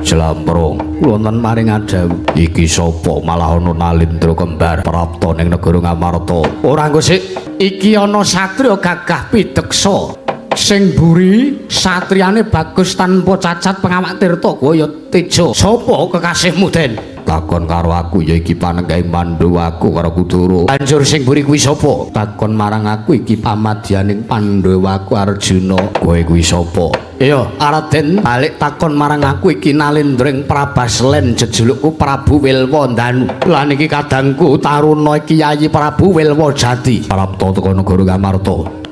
Jlamprong wonten maring adawu iki sapa malah ana Nalindra kembar prapta ning negara Ngamarta ora engko sik iki ana satriya gagah pideksa sing buri satriyane bagus tanpa cacat pengawak tirta kaya teja sapa kekasihmu Den takon karo aku ya iki panenggahing Pandhawaku karo Kudara banjur sing buri kuwi sapa takon marang aku iki pamadyaning Pandhawaku Arjuna kowe kuwi sapa iya Raden balik takon marang aku iki Nalindring Prabaslen jejulukku Prabu Wilwandanu lan iki kadangku taruna Kyai Prabu Wilwajati prapta teka negara Ngamarta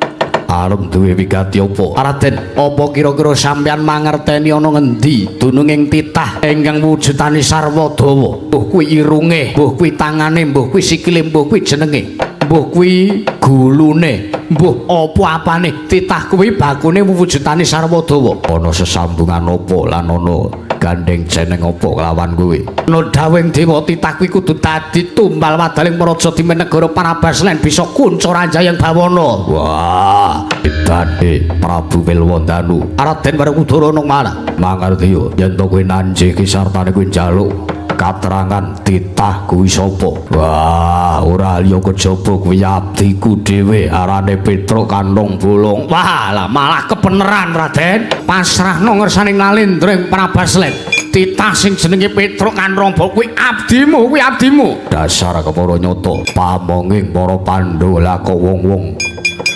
arep duwe wigati apa Raden apa kira-kira sampeyan mangerteni ana ngendi dununging titah ingkang wujudane sarwa dawa mbuh kuwi irunge mbuh kuwi tangane mbuh kuwi sikile mbuh kuwi jenenge mbuh kuwi gulune mbuh apa-apane titah kuwi bakune wujudane sarwa dawa ana sesambungan apa lan ana gandeng jeneng apa kelawan kowe ana dawing dewa titah kuwi kudu dadi tumbal wadaling praja di negara Parabaslen bisa kuncur anjayang bawana wah dadi Prabu Wilwandanu Raden bareng Kudara nang mana mangerti yo yen to kowe nanjih ki sartane kowe njaluk katerangan titah kuwi sapa wah ora liya kejaba kuwi abdiku dhewe arane Petruk Kantong Bolong wah lah malah kebeneran Raden pasrahno ngersane Nalindring Prabaslen titah sing jenenge Petruk Kantong Bolong kuwi abdimu dasar kepara nyata pamonging para Pandhawa lah kok wong-wong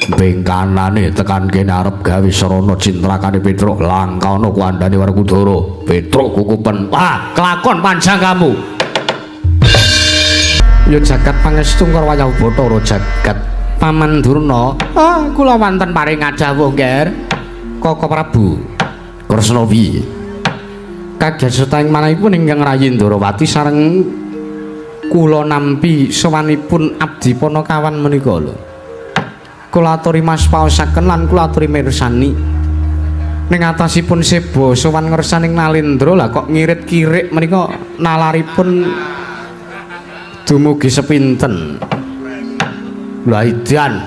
bengkanane tekan kene arep gawe sarana cintrakane Petruk langkana kuandane Werkudara Petruk kukupen wah kelakon panjang kamu ya jagat pangestu karo wayah Bathara jagat Paman Durna kula wonten paring adhawuh Nger Kaka Prabu Kresna piye kagesutaing manahipun ingkang rayi Ndarawati sareng kula nampi sowanipun abdi Panakawan menika lho kula aturi mas paosaken lan kula aturi mirsani ning atasipun seba sowan ngersaning Nalindra lah kok ngirit-kirik menika nalaripun dumugi sepinten lha edan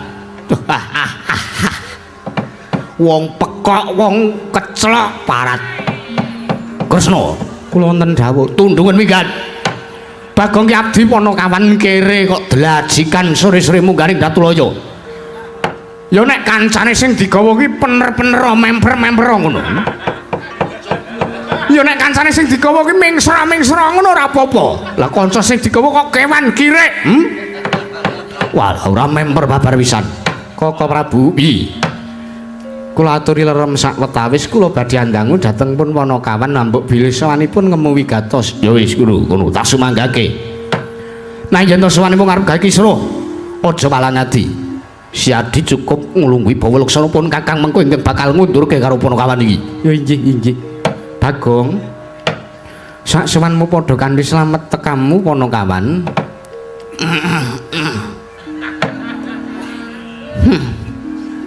wong pekok wong keclok parat Kresna kula wonten dawuh tundhungan minggat Bagong ki abdi Panakawan kere kok delajikan sore-sore munggaring Datulaya ya nek kancane sing digawa ki pener-pener member-member ngono ya nek kancane sing digawa ki mingsra-mingsra ngono ora apa-apa lah kanca sing digawa kok kewan kirik wah ora member babar wisan Kaka Prabu piye kula aturi lerem sak wetawis kula badhe andangu dhateng pun Panakawan nambuk bilih sawanipun ngemu wigatos ya wis ngono tak sumanggake nah yen to sawanipun arep gawe kisruh aja malah ngadi Siadi cukup nglungguhi Bawa Laksana pun Kakang mengko ingkang bakal ngundurke karo Panakawan iki. Ya inggih. Bagong. Sak sowanmu padha kanthi slamet tekamu Panakawan.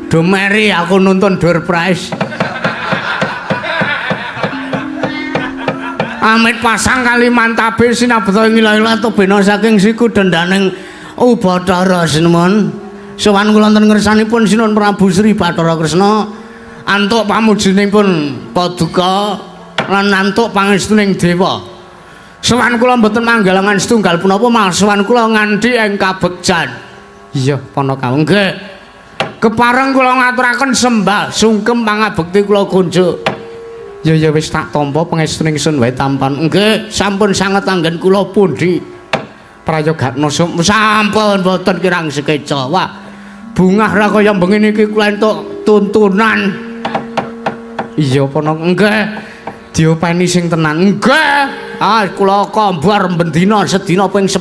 Domeri aku nonton door prize. Amit pasang Kalimantabe sinabeta ngilah-ilah tobena saking siku dendaning Ubathara sinuwun. Sowan kula wonten ngersanipun Sinuwun Prabu Sri Bathara Kresna antuk pamujinipun paduka lan antuk pangestuning dewa. Sowan kula mboten manggalangan setunggal punapa malah sowan kula nganthi ing kabegjan. Iya Panakawan nggih. Kepareng kula ngaturaken sembah sungkem pangabekti kula kunjuk. Ya wis tak tampa pangestuning sun wae tampan. Nggih sampun sanget anggen kula pundi. Prayogatna sampun boten kirang sekeca. Wah bungah ra kaya bengi niki kula entuk tuntunan. Iya Panakawan nggih. Diopeni sing tenan. Nggih. Kula kombar bendina sedina ping 10.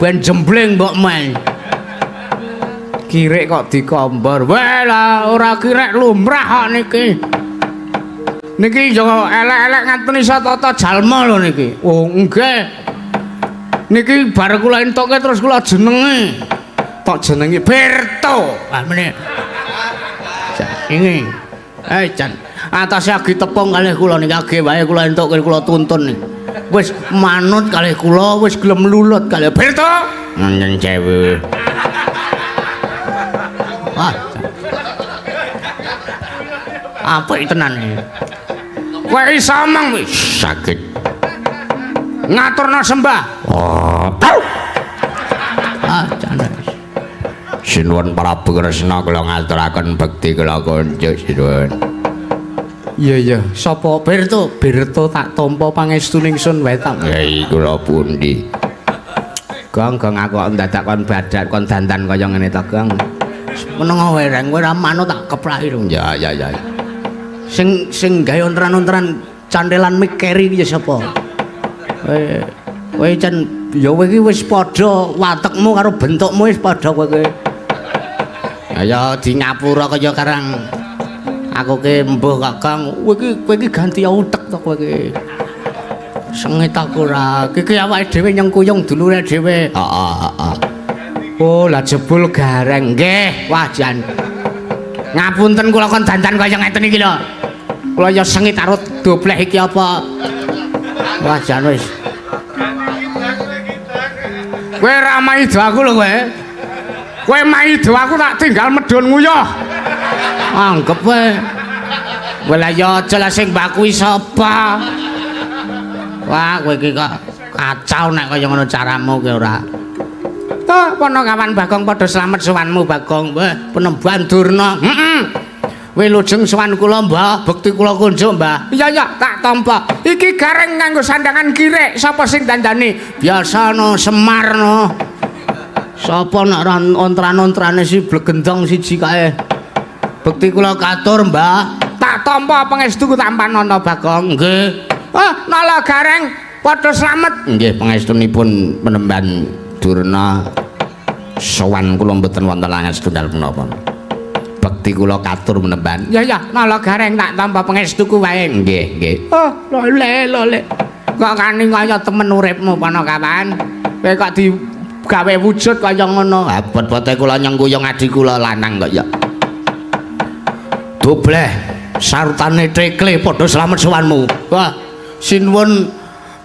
Ben jembling mbok meh. Kirek kok dikombar. Weh lah ora kirek lumrah kok niki. Niki yo elek-elek nganteni satata jalma lho niki. Oh nggih. Niki bar kula entuke terus kula jenenge. Tok jenenge Berto. Ah meneh. Ini. Jan. Atase agi tepung kalih kula niki age wae kula entuke kula tuntun niki. Wis manut kalih kula, wis gelem lulut kalih Berto. Nyen cewek. Wah. Apik tenan iki. Kowe iso omong wis sakit. Ngaturna sembah. Oh. Jane. Sinuwun Prabu Kresna kula ngaturaken bekti kula konjuk sinuwun. Iya, sapa Birto? Birto tak tampa pangestuning sun wae ta. Ya iku lho pundi. Gong aku dadak kon badak kon dandan kaya ngene ta, Gong. Menengo wereng kowe ra manut tak keprahi dong. Ya. Sing gawe ontran-ontran candelan mikeri iki sapa? Kowe jan ya kowe iki wis padha watekmu karo bentukmu wis padha kowe. Ya di ngapura kaya karang aku ke mbuh Kakang, kowe iki ganti utek to kowe iki. Sengit aku ora. Iki awake dhewe nyengkuyung dulure dhewe. Heeh. Oh, lah jebul gareng nggih. Wah, jan. Ngapunten kula kon dandan kaya ngeten iki lho. Kula ya sengit arut dobleh iki apa. Wah, jan wis. Kowe ra maido aku lho kowe. Kowe maido aku tak tinggal medun nguyuh. Anggep wae. Wala ya aja lah sing mbak kuwi sapa. Wah, kowe iki kok kacau nek kaya ngono caramu ki ora. Toh, Panakawan Bagong padha slamet sowanmu Bagong. Wah, Penemban Durna. Kowe lujeng sowan kula, Mbah. Bekti kula kunjuk, Mbah. Iya, tak tampa. Iki gareng nganggo sandangan kirek. Sapa sing dandani? Biasa no Semar no. Sapa nek ontran-ontrane si blegendong siji kae. Bekti kula katur, Mbah. Tak tampa pangestuku tampanana Bagong. Nggih. Nala gareng padha slamet. Nggih, pangestunipun Penemban Durna sowan kula mboten wonten langan setunggal punapa. Bekti kula katur Penemban. Ya, nala gareng tak tampa pangestuku wae. Nggih. Oh, lole. Kok kani kaya temen uripmu Panakawan. Kowe kok digawe wujud kaya ngono. Ha bot-bote kula nyengkuyung adik kula lanang kok ya. Dobleh sarutane tekle padha slamet sowanmu. Wah, sinuwun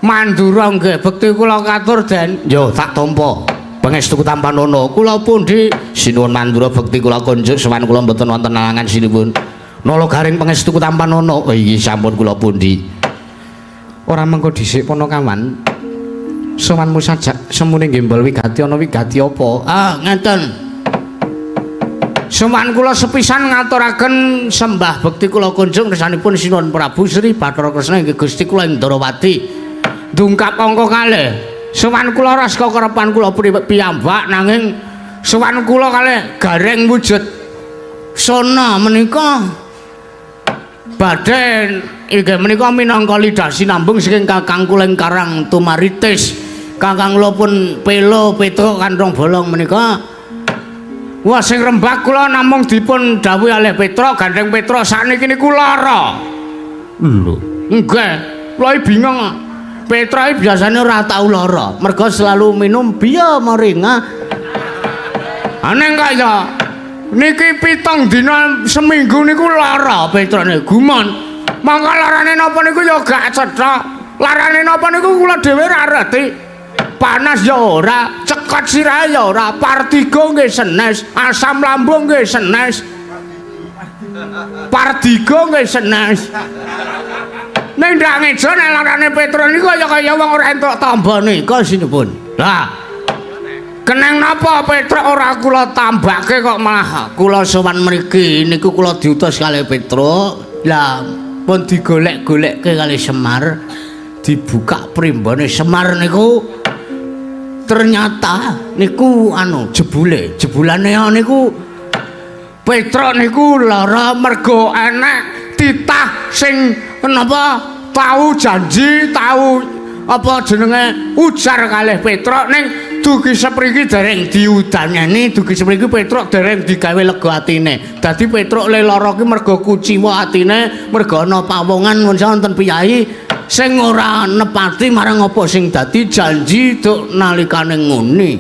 Mandura nggih bekti kula katur Den. Yo tak tampa pangestuku tampanana. Kula pundi sinuwun Mandura bekti kula kunjuk sowan kula mboten wonten alangan sinuwun. Nala garing pangestuku tampanana. Oh iki sampun kula pundi. Ora mengko dhisik Panakawan. Sowanmu sajak semune nggembel wigati ana wigati apa? Ngeten. Sowan kula sepisan ngaturaken sembah bekti kula kunjung kersanipun Sinuwun Prabu Sri Bathara Kresna inggih Gusti kula Indrawati. Dungkap angka kalih. Sowan kula raska karepan kula piyambak nanging sowan kula kalih gareng wujud sona menika badhe inggih menika minangka lidasi nambung saking Kakang kula Karang Tumaritis. Kakang kula pun Pelo Petro kantong bolong menika. Wah sing rembag kula namung dipun dawuhi oleh Petro, Gandeng Petro sakniki niku lara. Lho, nggih, kula bingung. Petro iki biasane ora tau lara, mergo selalu minum biya moringa. Aneh kaya niki 7 dina seminggu niku lara Petro niku gumon. Mangka larane napa niku ya gak cetha. Larane napa niku kula dhewe ora ngerti. Panas ya ora, cekot sirahe ya ora, Pardigo nggih senes, asam lambung nggih senes. Pardigo nggih senes. Ning ndak ngejo nek larane Petro niku kaya wong ora entuk tambane kok sinipun. Lah. Keneng napa Petro ora kula tambake kok malah kula sowan mriki niku kula diutus kalih Petro. Lah pun digolek-golekke kalih Semar. Dibuka primbone Semar niku ternyata niku jebulane niku Petro niku lara mergo enek titah sing napa tau janji tau apa jenenge ujar kalih Petro ning dugi sepriki dereng diudanyani dugi sepriki Petro dereng digawe lega atine. Dadi Petro le lara ki mergo kuciwa atine mergo ana pawongan wonten piyai sing ora nepati marang apa sing dadi janji duk nalikane nguni.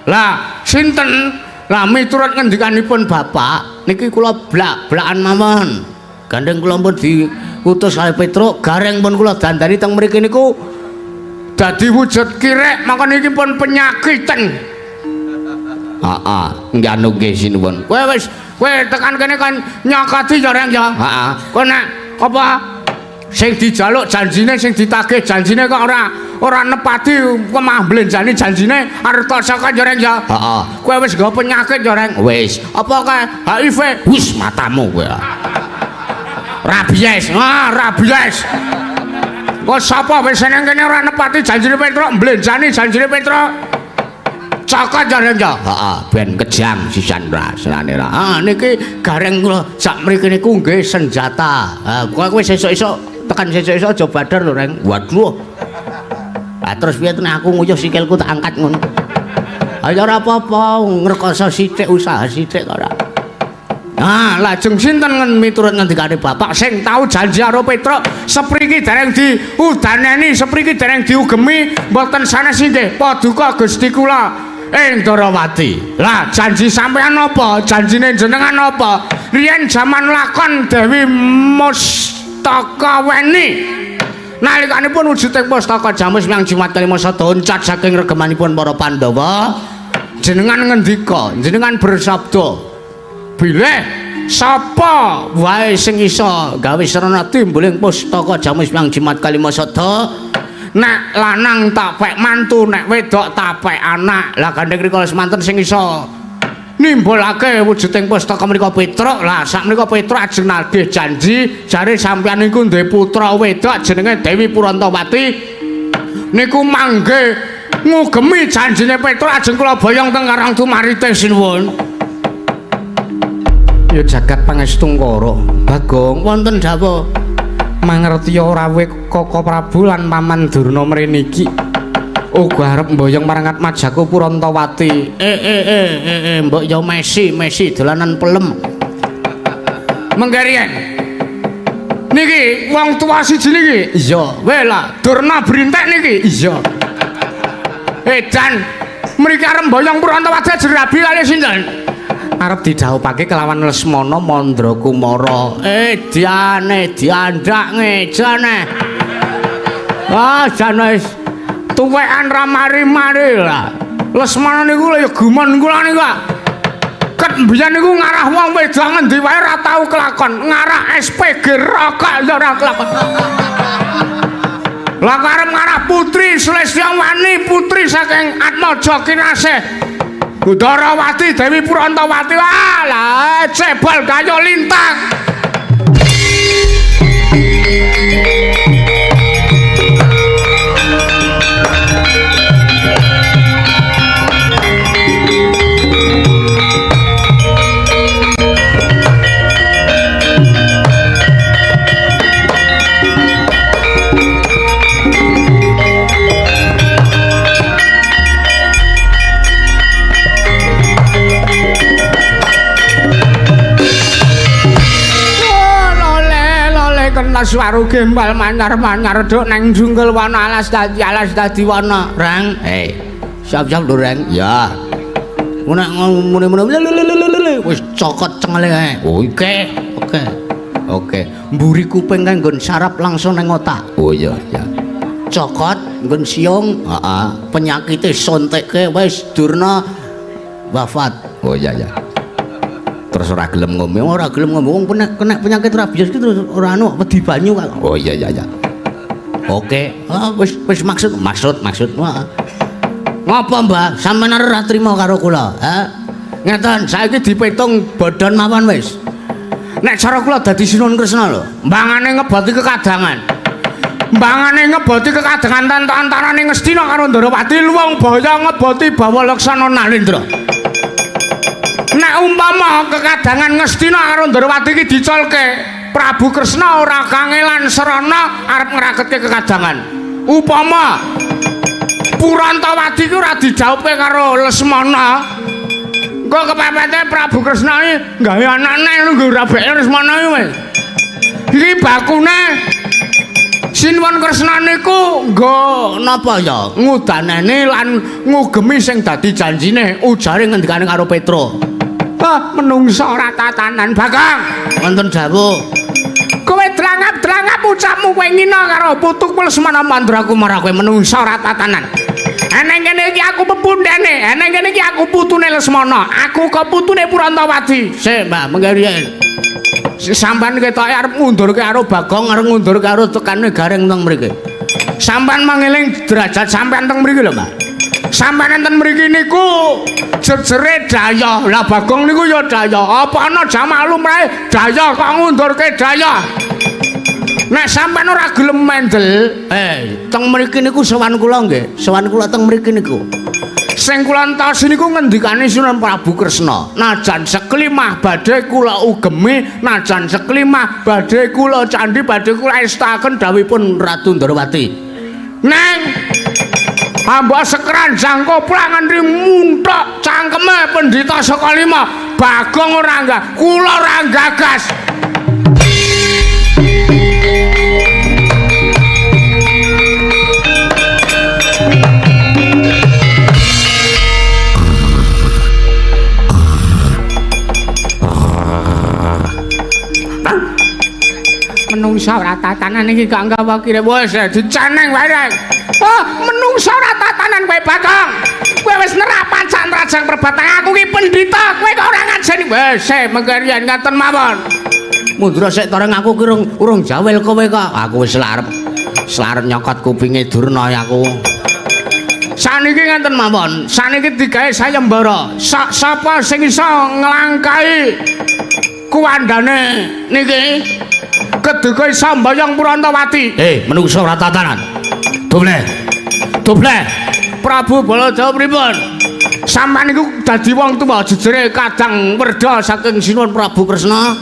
Lah sinten? Lah miturut ngendikanipun Bapak niki kula blak-blakan mawon. Gandeng kula pun diutus kalih Petro, gareng pun kula dandani teng mriki niku dadi wujud kirek maka niki pun penyakiten. Nggih anu nggih sinuwun. Kowe tekan kene kan nyakati ya Reng ya. Kowe nek apa Sing dijaluk janjine sing ditagih janjine kok ora nepati kemah blenjani janjine arep saka Joreng ya. Heeh. Kowe wis nggo penyakit Joreng. Wis. Apa kae HIV? Wis matamu kowe. Rabies. Rabies. Kok sapa wis nang kene ora nepati janjine Petro, blenjani janjine Petro? Cokot Joreng ya. Heeh, ben kejam sisan rasane ra. Niki gareng kula sak mriki niku nggih senjata. Kowe wis esuk-esuk tekan sesuk-esuk aja badar lho Reng. Waduh. Lah terus piye tenan aku nguyuh sikilku tak angkat ngono. Ayo ora apa-apa, ngrekoso sithik usaha sithik kok ora. Lajeng sinten miturut ngendikane Bapak sing tau janji karo Petruk sepriki dereng diudaneni, sepriki dereng diugemi mboten sanes nggih Paduka Gusti kula Endrawati. Lah janji sampean apa? Janjine jenengan apa? Riyen jaman lakon Dewi Mustaka weni nalikanipun wujuding pustaka Jamus Hyang Jimat kalima sada oncat saking regemanipun para Pandhawa jenengan ngendika jenengan bersabda bilih sapa wae sing iso gawe srana timbuling pustaka Jamus Hyang Jimat kalima sada nek lanang tak pek mantu nek wedok tak pek anak lah gandeng rikala semanten sing iso nimbulake wujuding pustaka menika Petruk. Lah sak menika Petruk ajeng nagih janji jare sampeyan niku duwe putra wedok jenenge Dewi Purantawati niku mangke ngugemi janjine Petruk ajeng kula boyong teng Karang Tumarite sinuwun. Ya jagat pangestungkara Bagong wonten dawuh mangerti ora we Koko Prabu lan Paman Durna mreniki uga arep mboyong marang Atmajaku Purantawati. Mbok yo Messi dolanan pelem. Menggarian. Niki wong tuwa siji niki. Iya, wela Durna Brintek niki. Iya. Dan mriki arep mboyong Purantawati jerabi kali sinten? Arep didhawuhake kelawan Lesmana Mandrakumara. Diane diandak ngejane. Jane tuwekan ra mari-mari lah. Lesmana niku ya gumun kula niku. Ket mbiyen niku ngarah wong wedok ngendi wae ra tau kelakon. Ngarah SPG rokok ya ora kelakon. Lah arep ngarah Putri Slestyawani, putri saking Atmaja Kinasih. Gudarawati Dewi Purantawati. Lah cebol kaya lintang. Suwaru gembal manyar-manyar duk nang jungkel wana alas dadi wana Rang. Siap-siap lho Rang. Ya. Nek muni-muni wis cokot cengele ae. Oke. Mburi kuping kae nggon sarap langsung nang otak. Oh iya. Cokot nggon siung, penyakite sontekke wis Durna wafat. Oh iya. Terus ora gelem ngombe wong kena penyakit rabies iki terus ora wedi banyu kok. Oh iya. Oke. Wis maksud. Ngapa Mbah sampeyan ora trima karo kula? Ngeten saiki dipetung badan mawon wis. Nek cara kula dadi Sinuwun Kresna lho, mbangane ngeboti kekadangan. Antarané Ngastina karo Ndarawati luwung baya ngeboti Bawa Laksana Nalendra. Nek umpama kekadangan Ngastina karo Ndarawati iki dicolke, Prabu Kresna ora kangelan serana arep ngraketke kekadangan. Upama Purantawati ku ora dijawabke karo Lesmana, kok kepepete Prabu Kresna iki gawe anake lho ora beke Lesmana iki wis. Iki bakune Sinuwun Kresna niku nggo napa ya? Ngudaneni lan ngugemi sing dadi janjine ujare ngendikane karo Petruk. Menungsa ora tatanan Bagong wonten dawuh kowe drangap-drangap ucapmu kowe ngina karo putuk Lesmana Mandrakumara kowe menungsa ora tatanan. Eneng kene iki aku pepundhene, eneng kene iki aku putune Lesmana, aku kok putune Purantawati. Sik Mbah, mengko riyen Sampeyan ketoke arep ngundurke karo Bagong, arep ngundurke karo tekane Gareng teng mriki. Sampeyan mangeling derajat sampeyan teng mriki lho, Mbak. Sampeyan enten mriki niku jejere daya. Lah Bagong niku ya daya. Apa ana jamak lumrahe daya kok ngundurke daya? Nek sampeyan ora gelem mendel, teng mriki niku sowan kula nggih. Sowan kula teng mriki niku. Sing kula entos niku ngendikane Sunan Prabu Kresna, najan seklimah badhe kula ugemi, najan seklimah badhe kula candhi badhe kula estaken dawuhipun Ratu Ndrawati. Neng hamba sekeranjang koplang nganti munthok cangkeme pendhita saka lima Bagong ora enggak, kula ora gagas. Menungsa ora tatanan iki gak gawa kire wis diceneng wae. Oh, menungsa ora tatanan kowe Bagong. Kowe wis nerapan sak rajang perbatang aku ki pendhita, kowe kok ora ngajeni. Wis mengkarian ngaten mawon. Mundura sik toreng aku ki urung jawel kowe kok. Aku wis larep nyokot kupinge Durna aku. Saniki ngaten mawon. Saniki digawe sayembara. Sapa sing iso nglangkahi kuwandane niki? Keduga sambayang Purantawati. Menungso ora tatanan. Dobleh. Prabu Baladewa pripun? Sampeyan niku dadi wong tuwa jejere kadang werda saking Sinuwun Prabu Kresna.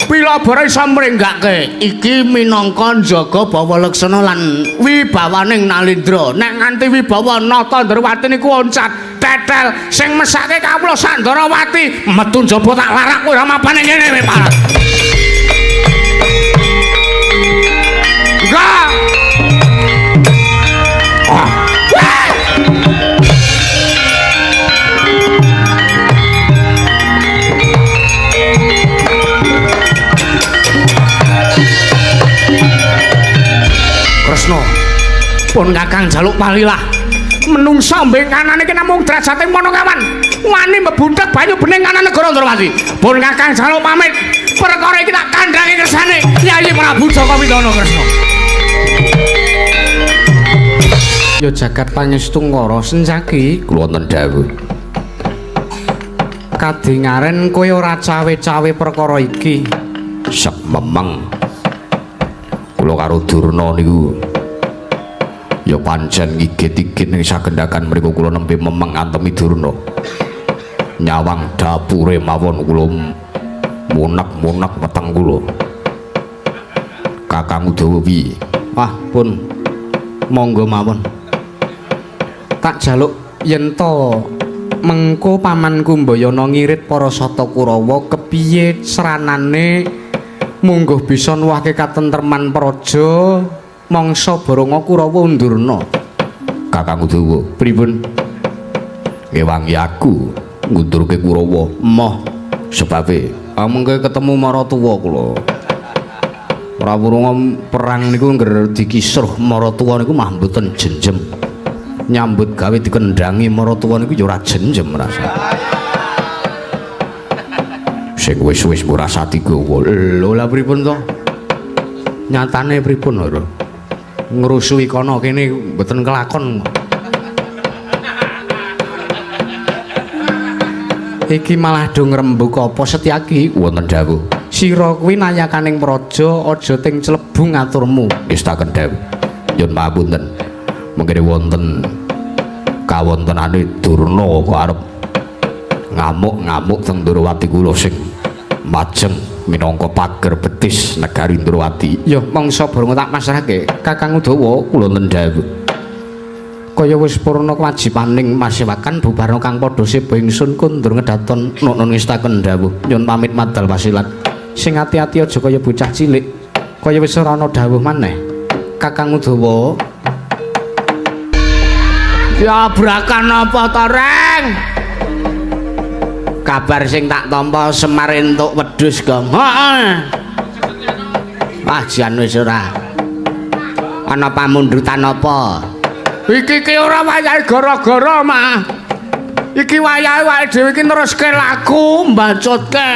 Pilabara isa mrenggake iki minangka njaga bawalaksana lan wibawaning Nalindra. Nek nganti wibawa Nata Ndrawati niku oncat tetel sing mesake kawula sak Ndrawati metu njaba tak larak kowe ora mapane ngene Pak. Enggak. Kresna pun Kakang jaluk palilah menungsa mbek kanane ki namung derajate Manakawan wani mbebuntek banyu bening kanan negara Ndrawati. Pun Kakang jaluk pamit perkara iki tak kandhangi kersane Kyai Prabu Jaka Widana Kresna. Ya jagat panyestungkara sencaki kula wonten dawuh. Kadingaren kowe ora cawe-cawe perkara iki. Sek memeng kula karo Durna niku ya pancen igit-igit ning sagendakan mriku kula nembe memeng antemi Durna. Nyawang dapure mawon kula munek-munek weteng kula. Kakang Udawa piye? Pun monggo mawon. Tak jaluk yen to mengko pamanku Mbayana ngirit para Sata Kurawa kepiye seranane mungguh bisa nuwahke katentreman praja mangsa Baranga Kurawa undurna. Kakang Udawa pripun? Ngewangi aku ngundurke Kurawa emoh sebabe mengke ketemu maratuwa kula. Ora wurunga perang niku ngger dikisruh maratuwa niku mah mboten jenjem. Nyambut gawe dikendhangi maratuwa niku ya ora jenjem rasa. Sing wis-wis murasati gawa. Lho lha pripun to? Nyatane pripun lho? Ngrusui kono kene mboten kelakon. Iki malah do ngrembug apa Setyaki wonten dawuh. Sira kuwi nayakaning praja aja ting clebu ngaturmu. Wis tak dawuh. Nyun pamunten. Mengkene wonten kawontenane Durna kok arep ngamuk-ngamuk teng Ndrawati kula sing majeng minangka pager betis negari Ndrawati. Ya mangsa bareng tak pasrahke Kakang Udawa kula ndhawuh. Kaya wis purna kewajibaning masewakan bubarna kang padha seba ingsun kundur ngedaton nun ngestaken dawuh. Nyun pamit madal wasilat. Sing ati-ati aja kaya bocah cilik. Kaya wis ora ana dawuh maneh. Kakang Udawa. Ya brakan apa to, Reng? Kabar sing tak tampa Semar entuk wedhus, Gong. Heeh. Jan wis ora. Ana pamundutan apa? Iki ora wayahe gara-gara, Mah. Iki wayahe wae dhewe iki neruske laku mbacutke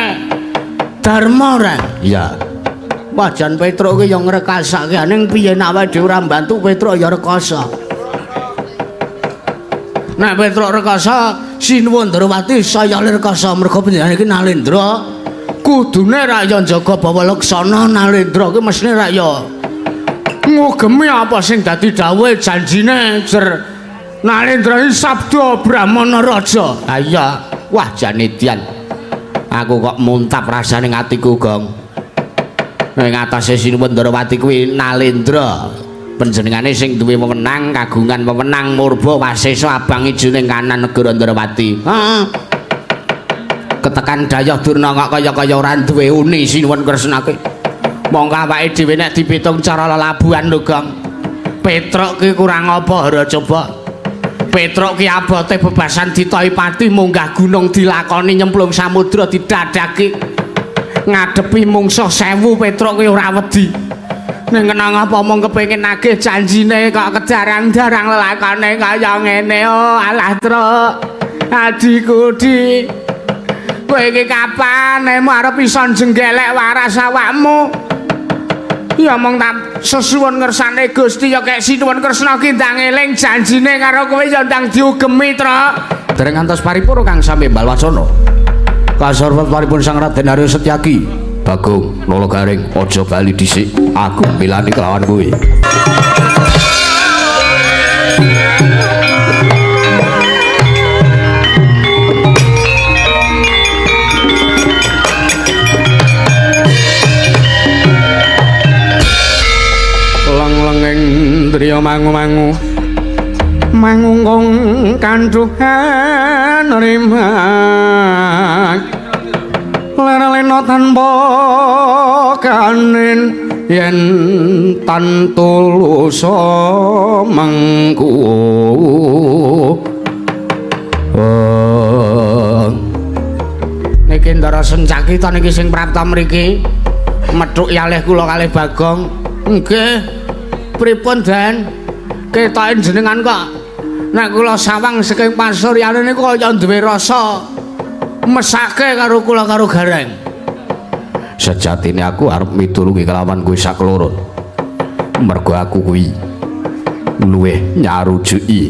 dharma, Reng. Iya. Wajan Petruk ki yo ngrekasake ning piye nek awake dhewe ora mbantu Petruk ya rekoso. Nek Petruk rekoso Sinuwun Ndrawati saya rekoso mergo panjenengan iki Nalendra. Kudune ra ya njaga Bawalaksana Nalendra ki mesine ra ya ngugemi apa sing dadi dawuhe janjine jer Nalendra iki sabda Brahmana Raja. Ha iya, wah janedian. Aku kok muntap rasane atiku, Gong. Ning atase Sinuwun Ndrawati kuwi Nalendra. Panjenengane sing duwe wewenang kagungan wewenang murba wasesa abang ijuning kanan negara Ndrawati. Heeh. Ketekan Dayah Durna kok kaya ora duwe uni Sinuwun Kresna ki. Monggo awake dhewe nek dipitung cara lelabuhan lho, Gong. Petruk ki kurang apa ora coba. Petruk ki abote bebasan Ditaipati munggah gunung dilakoni nyemplung samudra didadaki. Ngadepi mungsuh 1000 Petruk ki ora wedi. Ning kenang apa mung kepengin nagih janjine kok kedarang-darang lelakone kaya ngene. Oh, alah truk. Adiku di. Kowe iki kapan arep iso jenggelek waras awakmu? Ya mung tak sesuwun ngersane Gusti ya kek Sinuwun Kresna ki ndang eling janjine karo kowe ya ndang diugemi, Truk. Dereng ngantos paripurna Kang Sami Balwacana. Kasorwet paripun Sang Raden Arya Setyaki. Bagong Nolo Garing aja bali dhisik. Aku milani kelawan kowe. Leng-lenging driya mangu-mangu mangungkung kandhuhan rimak lera-lena tanpa kanin yen tan tulus mengku niki Ndara Sencakita niki sing prapta mriki methuk yalih kula kalih Bagong. Nggih pripun Den ketoke jenengan kok nek kula sawang saking pasuryane niku kaya duwe rasa mesake karo kula karo Gareng. Sejatine aku arep mitulungi kelawan kowe sakloron. Mergo aku kuwi luwih nyarujuki.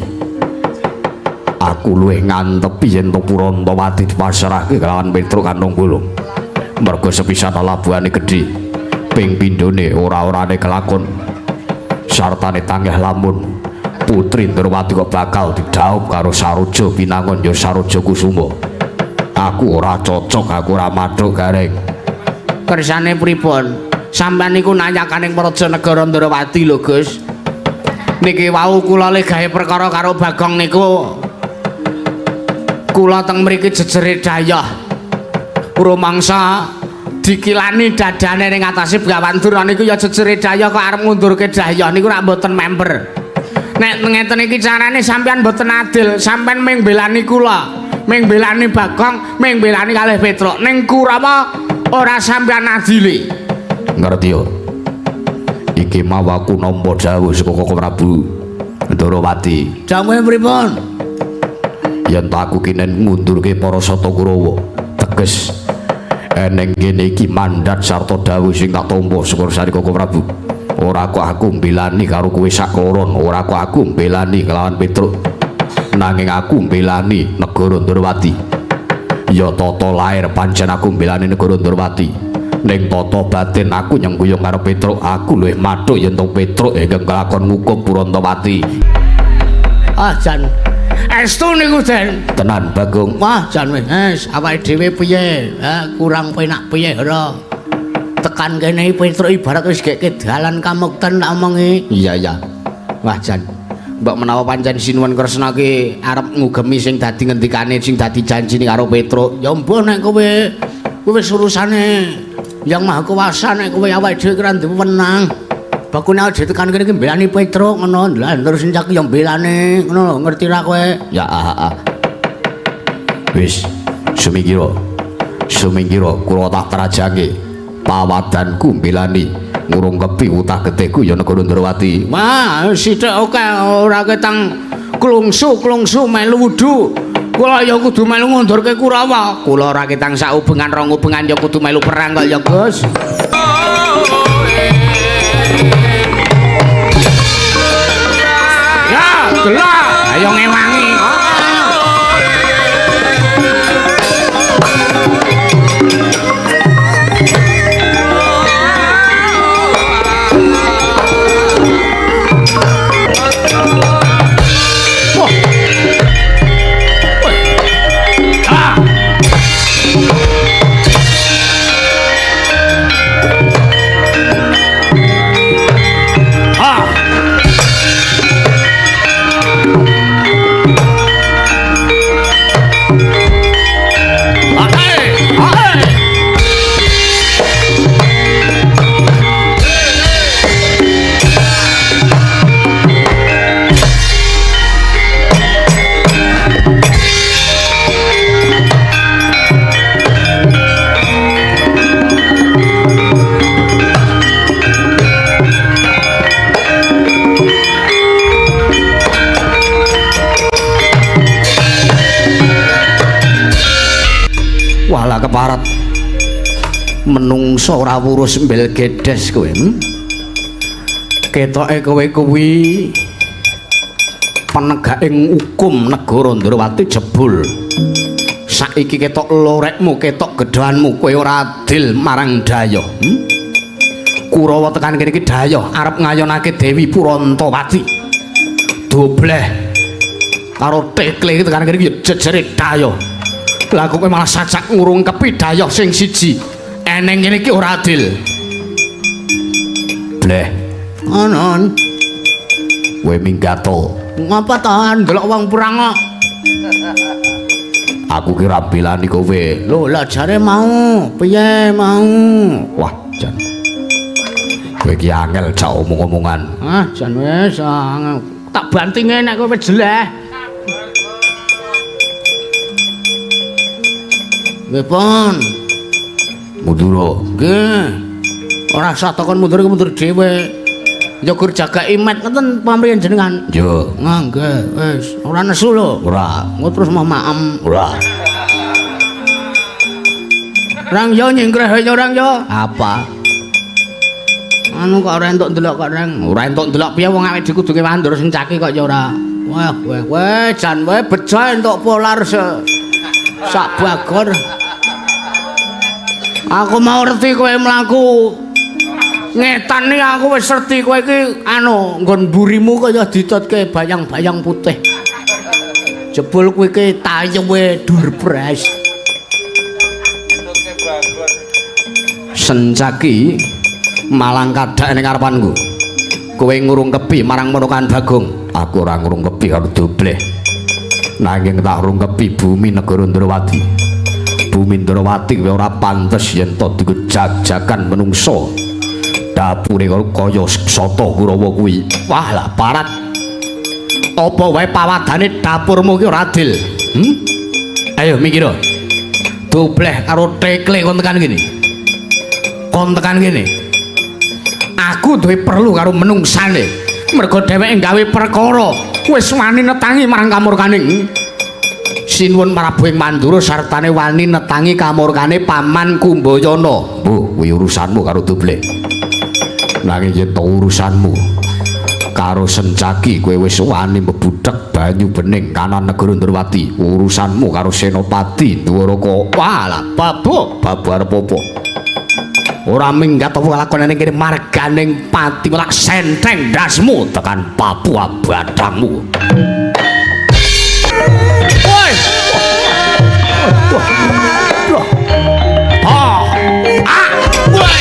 Aku luwih ngantepi yen to Purantawati dipasrahke kelawan Petruk kantong bolong. Mergo sepisan labuhane gedhe, ping pindhone ora-orane kelakon. Sartane tanggih lamun Putri Ndrawati kok bakal didhaup karo Saroja Pinangon ya Saroja Kusuma. Aku ora cocok, aku ora madhok Gareng. Kersane pripun? Sampeyan niku nanyakaning Praja Negara Ndrawati lho, Gus. Niki wau kula le gawe perkara karo Bagong niku. Kula teng mriki jejere Dayah. Rumangsa dikilani dadane ning atase Bawandura niku ya jejere Dayah kok arep ngundurke Dayah niku rak mboten member. Nek ngeten iki carane sampeyan mboten adil, sampeyan ming belani kula, ming belani Bagong, ming belani kalih Petruk. Ning Kurawa ora sampeyan adili. Ngerti yo. Iki mau aku nampa dawuh saka Kakang Prabu Ndrawati. Dawuhe pripun? Yen aku kinen ngundurke para Sata Kurawa, teges eneng kene iki mandat sarta dawuh sing tak tampa saka sari Kakang Prabu. Ora kok aku mbelani karo kowe sakloron, ora kok aku mbelani kelawan Petruk. Nanging aku mbelani negara Ndrawati. Ya tata lair pancen aku mbelani negara Ndrawati. Ning tata batin aku nyengguyung karo Petruk. Aku luwih mathuk yen to Petruk ingkang kelakon ngukum Purantawati. Ah jan estu niku Den. Tenan Bagong. Wah jan wis awake dhewe piye? Kurang penak piye ora? Tekan kene Petruk ibarat wis geke dalan kamukten tak omongi. Iya. Wah jan mbok menawa pancen Sinuwun Kresna ki arep ngugemi sing dadi ngendikane sing dadi janjine karo Petruk, ya mbuh nek kowe wis urusane Yang Maha Kuwasa nek kowe awake dhewe kira duwe wenang. Bakune awake dhewe tekan kene iki mbelani Petruk ngono, lha terus Sencaki yo mbelane ngono lho, ngerti ra kowe? Ya Wis sumingkira. Sumingkira kula tak trajange pawadanku mbelani ngurungkepi utah gedheku ya negara Ndrawati. Wah, sithik oke ora ketang klungsu melu wudu. Kula ya kudu melu ngundurke Kurawa. Kula ora ketang sak ubengan rong ubengan ya kudu melu perang kok ya, Gus. delok ayo ngewangi. Walah keparat menungso ora wurus mbel gedes kowe. Ketoke kowe kuwi penegaking hukum negara Ndrawati jebul. Saiki ketok lorekmu, ketok gedhanmu, kowe ora adil marang Dayoh. Kurawa tekan kene iki Dayoh arep ngayonake Dewi Purantawati. Dobleh karo tekle tekan kene iki jejere Dayoh. Lah kowe malah sacak ngurungkepi Dayoh sing siji. Eneng kene iki ora adil. Bleh. Anon. Kowe minggato. Ngapa tahan delok wong perang kok? Aku kira bilani kowe. Lho lah jare mau, piye mau? Wah, jan. Kowe iki angel cak omong-omongan. Ah, jan wis tak bantinge nek kowe wis jeleh. Nggih, Pon. Mundur. Nggih. Ora usah takon mundur dhewe. Njogur jaga imet ngeten pamrih jenengan. Yo, nggih, wis. Ora nesu lho. Ora. Engko terus mau maem. Ora. Rang yo nyengkreh yo rang yo. Apa? Anu kok ora entuk ndelok kok rang. Ora entuk ndelok piye wong awake dhewe kudu wandur sing caki kok ya ora. Wah, kowe jan wae bejo entuk polar sak bagor. Aku mau ngerti kowe mlaku. Ngetani aku wis ngerti kowe iki anu nggon mburimu kaya ditutke bayang-bayang putih. Jebul kowe iki tayewe durpres. Sencaki malang kadak ning ngarepanku. Kowe ngurungkepi marang Manokan Bagong. Aku ora ngurungkepi karo Dobleh. Nanging tak rungkepi bumi negara Ndrawati. Bumi Ndrawati ora pantes yen to digejag-jagan menungso. Dapure kaya Sata Kurawa kuwi. Wah lah parat. Apa wae pawadane dapurmu ki ora adil. Ayo mikir. Dobleh karo Tekle kon tekan kene. Kon tekan kene. Aku duwe perlu karo menungsane. Mergo dheweke gawe perkara wis wani netangi marang kamurkaning Sinuwun Prabu ing Mandura sartane wani netangi kamurkane Paman Kumbayana. Kuwi urusanmu karo Dobleh. Nanging yen to urusanmu karo Sencaki kowe wis wani mbudhek banyu bening kanan negara Ndrawati. Urusanmu karo Senopati Dwaraka. Walah babu arep apa? Ora minggat apa lakonane kene marganing pati melak senteng dasmu tekan Papua badangmu. Woi. Woi.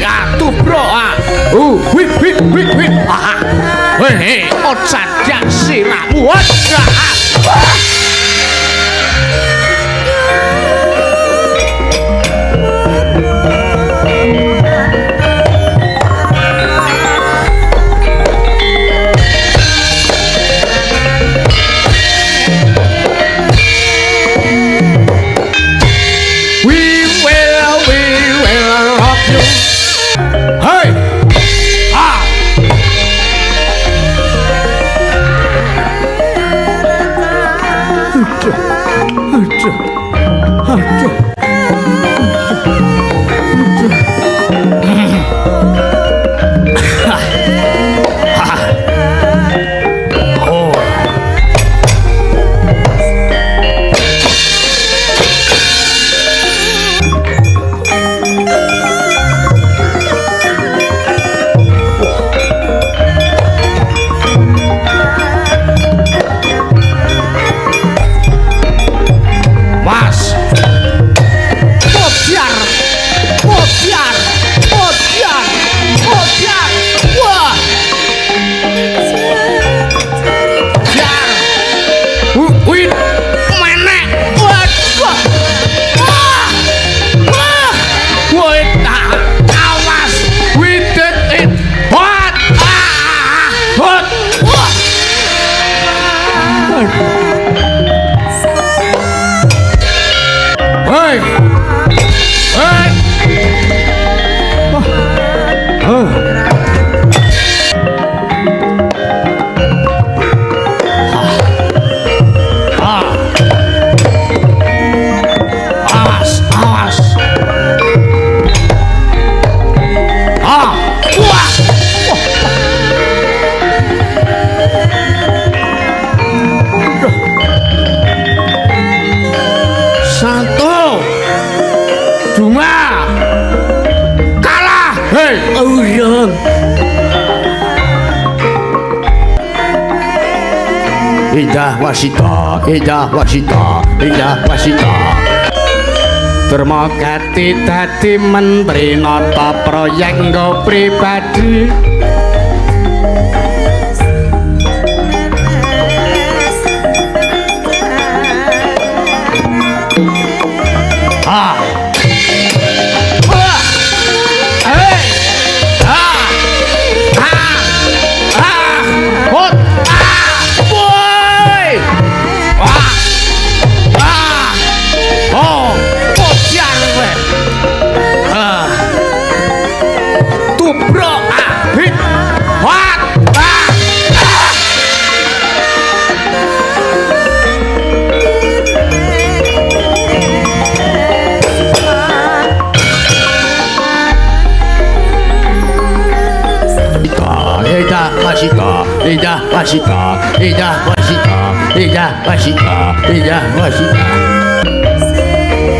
atuh bro wih hei ocat jak siramu Indah wasita Termogati dadi menteri nata proyek nggo pribadi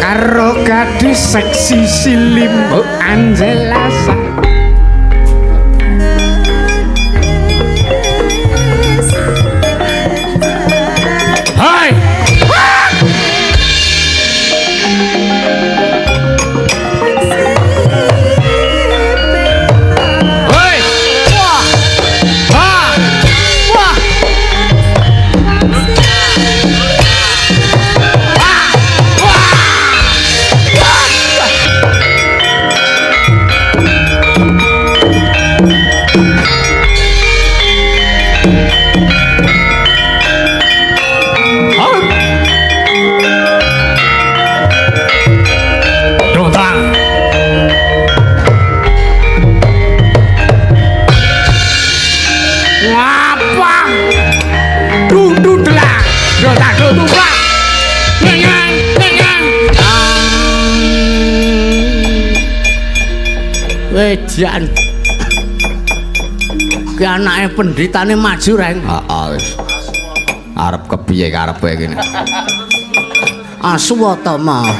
Karo gadis seksi Silimbo Angelasa Hai Wedan ki anake pendritane maju reng wis arep kepiye karepe kene Aswatama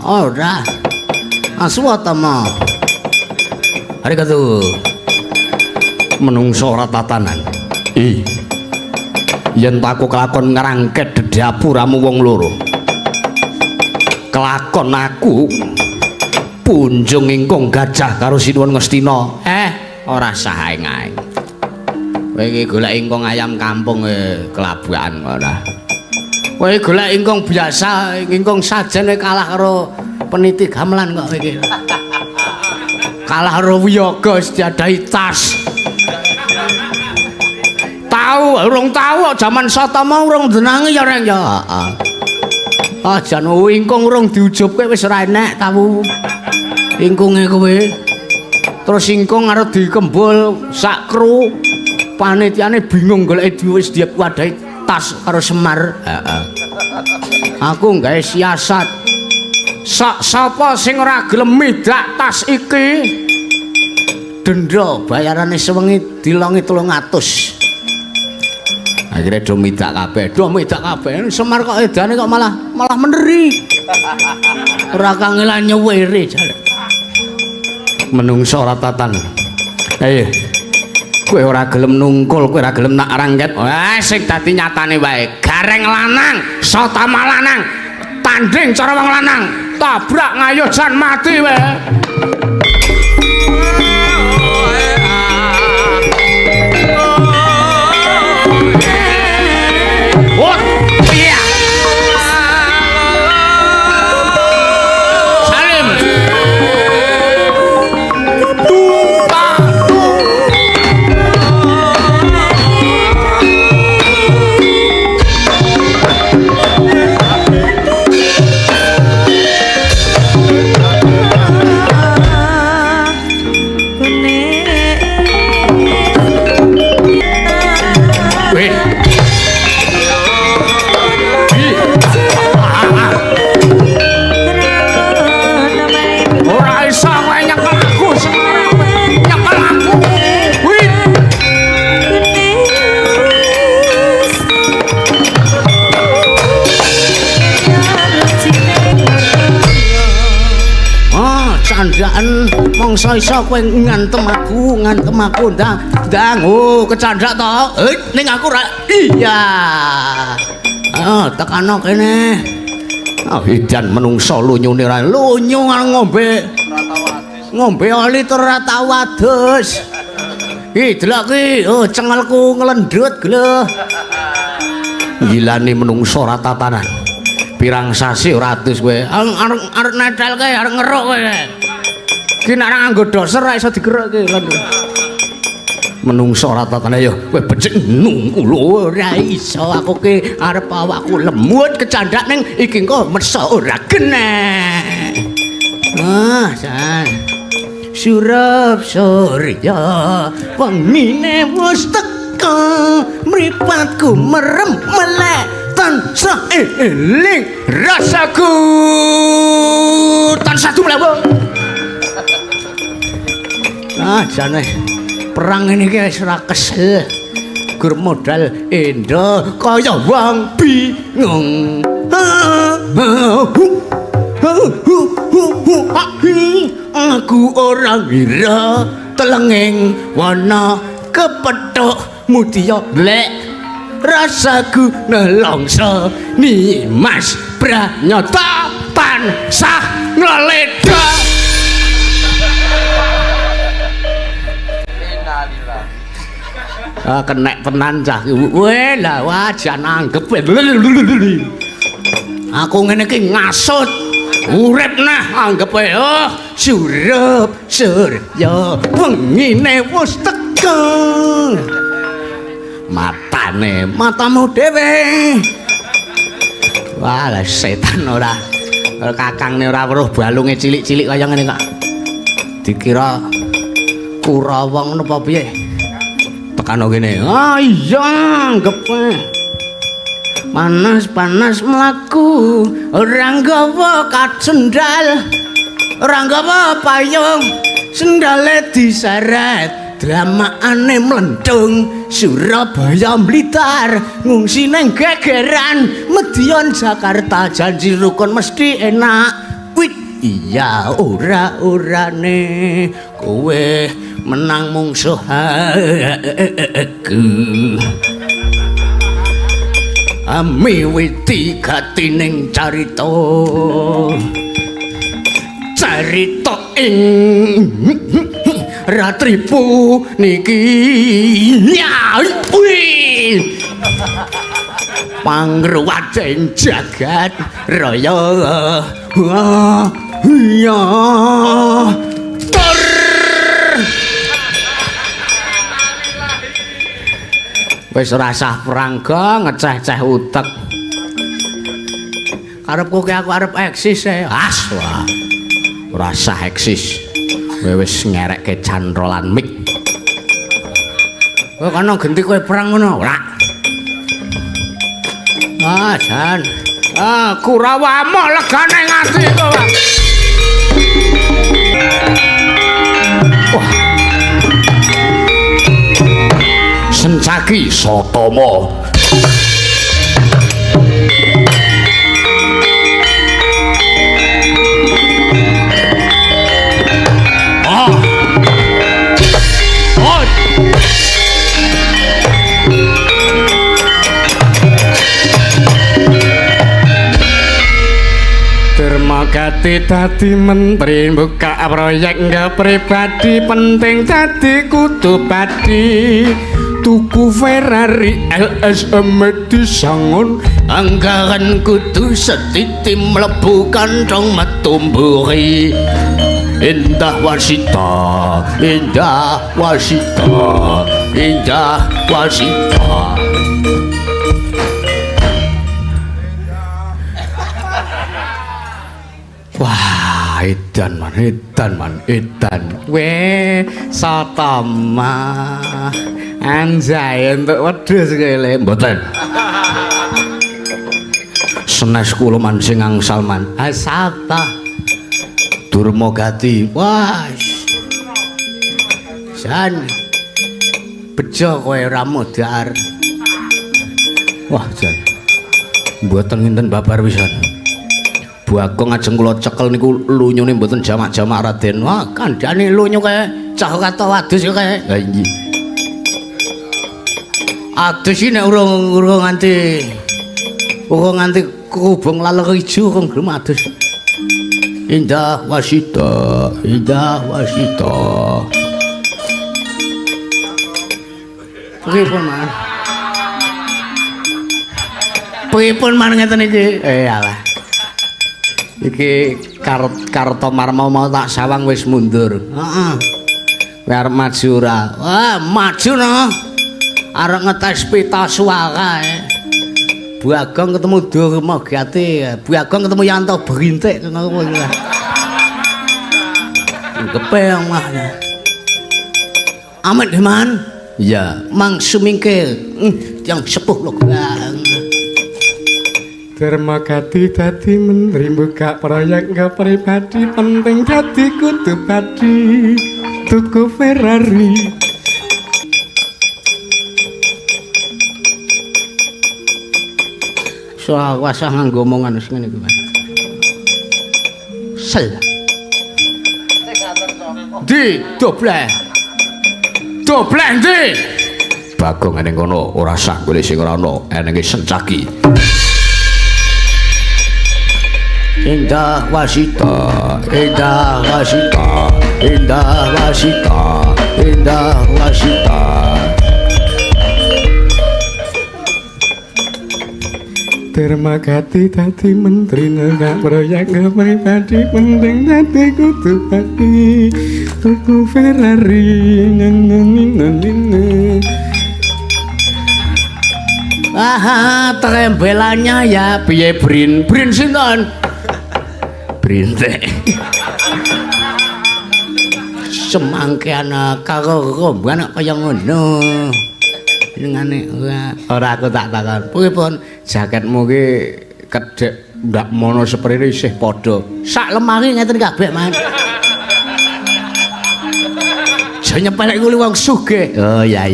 ora Aswatama arigato menungso ora tatanan yen aku kelakon ngrangket dedapuramu wong loro kelakon aku punjung ingkung gajah karo Sinuwun Ngastina. Ora sah aing. Kowe iki golek ingkung ayam kampung kelabuan ora. Kowe golek ingkung biasa, ingkung sajene kalah karo peniti gamelan kok kowe iki. Kalah karo wiyaga diadahi tas. Urung tahu jaman Satama urung denange ya Reng ya. Ajan ingkung urung diujubke wis ora enek tahu. Ingkunge kowe. Terus ingkung arep dikembul sak kru. Panitiane bingung golek wis diwadhahi tas karo Semar. Aku gawe siasat. Sapa sing ora gelem midak tas iki? Denda bayarane sewengi dilongi 300. Akhirnya do midak kabeh. Semar kok edane kok malah meneri. Ora kangelan nyewere jare. Menungso ora tatan. Ayo. Kowe ora gelem nungkul, kowe ora gelem nak rangket. Sing dadi nyatane wae. Gareng lanang, Satama lanang. Tanding cara wong lanang. Tabrak ngayojan mati wae. Candaan mongso iso kowe ngantem aku ndang kecandak to ning aku ra iya tekano kene edan menungso lunyune ra lunyu ngombe oli tur ora tau adus iki delok iki cengelku nglendhut gleh gilane menungso ra tatanan pirang sasi ora adus kowe arep netelke arep ngeruk kowe iki nek nganggo doser ra iso digerokke menungso ora tatane ya kowe becik nunggu lho ora iso aku ki arep awakku lemut kecandak ning iki engko meso ora geneh san surup surya wengine wis teka mripatku merem melek tansah eling rasaku tansah tumlawa jane perang ini wis ora kesel gur modal endo kaya wong bingung aku orang ngira telenging wana kepethuk mutiya lek rasaku nelongso ni mas pranyata tansah ngleledha kenek tenan cah kowe lah wajan anggep aku ngene iki ngasut urip nah anggep surup surya wengine wis teka matamu dhewe wah setan ora kakangne ora weruh balunge cilik-cilik kaya ngene kok dikira Kurawa ngono apa piye tekano kene iya anggep panas mlaku ora nggawa kacendal ora nggawa payung sendale diseret dramaane mlendung Surabaya Blitar ngungsi neng gegeran Medion Jakarta janji rukun mesti enak wit iya ora-orane kowe menang mungsuh aku miwiti gatining carita ing ratripu niki pangruwating jagat raya ya wis rasah prangga ngeceh-ceh utek karepku ki aku arep eksis wah rasah eksis wis ngerekke canrolan mik kowe kana genti kowe perang ngono ora jan Kurawamu legane ngati kowe wah Sencaki Sotama Termagati dadi menteri buka proyek nggak pribadi penting dadi kudu padi tuku Ferrari LSM disangun anggaran kudu setiti mlebu kantong metu mburi indah wasita indah wasita indah wasita wah edan man we Sotama anjay untuk wedhus kele mboten senes kula man sing angsal man sapa Durmagati wah jan bejo kowe ora modar wah jan mboten nginten babar pisan Bagong ajeng kula cekel niku lunyune mboten jamak-jamak Raden. Wah, kandhane lunyu kae cah kata wadus kae. Ha iya. Adus iki nek urung nganti kubung lalek ijo kok gelem adus. Indah wasita, indah wasita. Pripun man ngeten iki? Alah. Iki Kartomarma mau tak sawang wis mundur. Heeh. Kowe arep maju ora? Wah, maju no. Arep ngetes pita suara. Bagong ketemu Durmagati, Bagong ketemu Yanto Berintik ngono kuwi. Gepeng mah. Amet man. Iya, Mang Sumingkir. Yang sepuh lho. Durmagati dadi menteri buka proyek nggak pribadi penting dadi kudu padi tuku Ferrari soal wasah nganggo omongan wis ngene iki sel di dobleh di Bagong ning kono ora sak golek sing ora ono enenge Sencaki Indah wasita, indah wasita, indah wasita, indah wasita. Durmagati dadi menteri nggak proyek nggak pribadi penting dadi kudu padi tuku Ferrari trembelannya ya piye Brin sinten Brintik semangkean karo rombongan kaya ngono ngene ora aku tak takon pripun jaketmu ki kedhek ndak mono sprene isih padha sak lemari ngeten kabeh man jane nyepelek kuwi wong sugih oh ya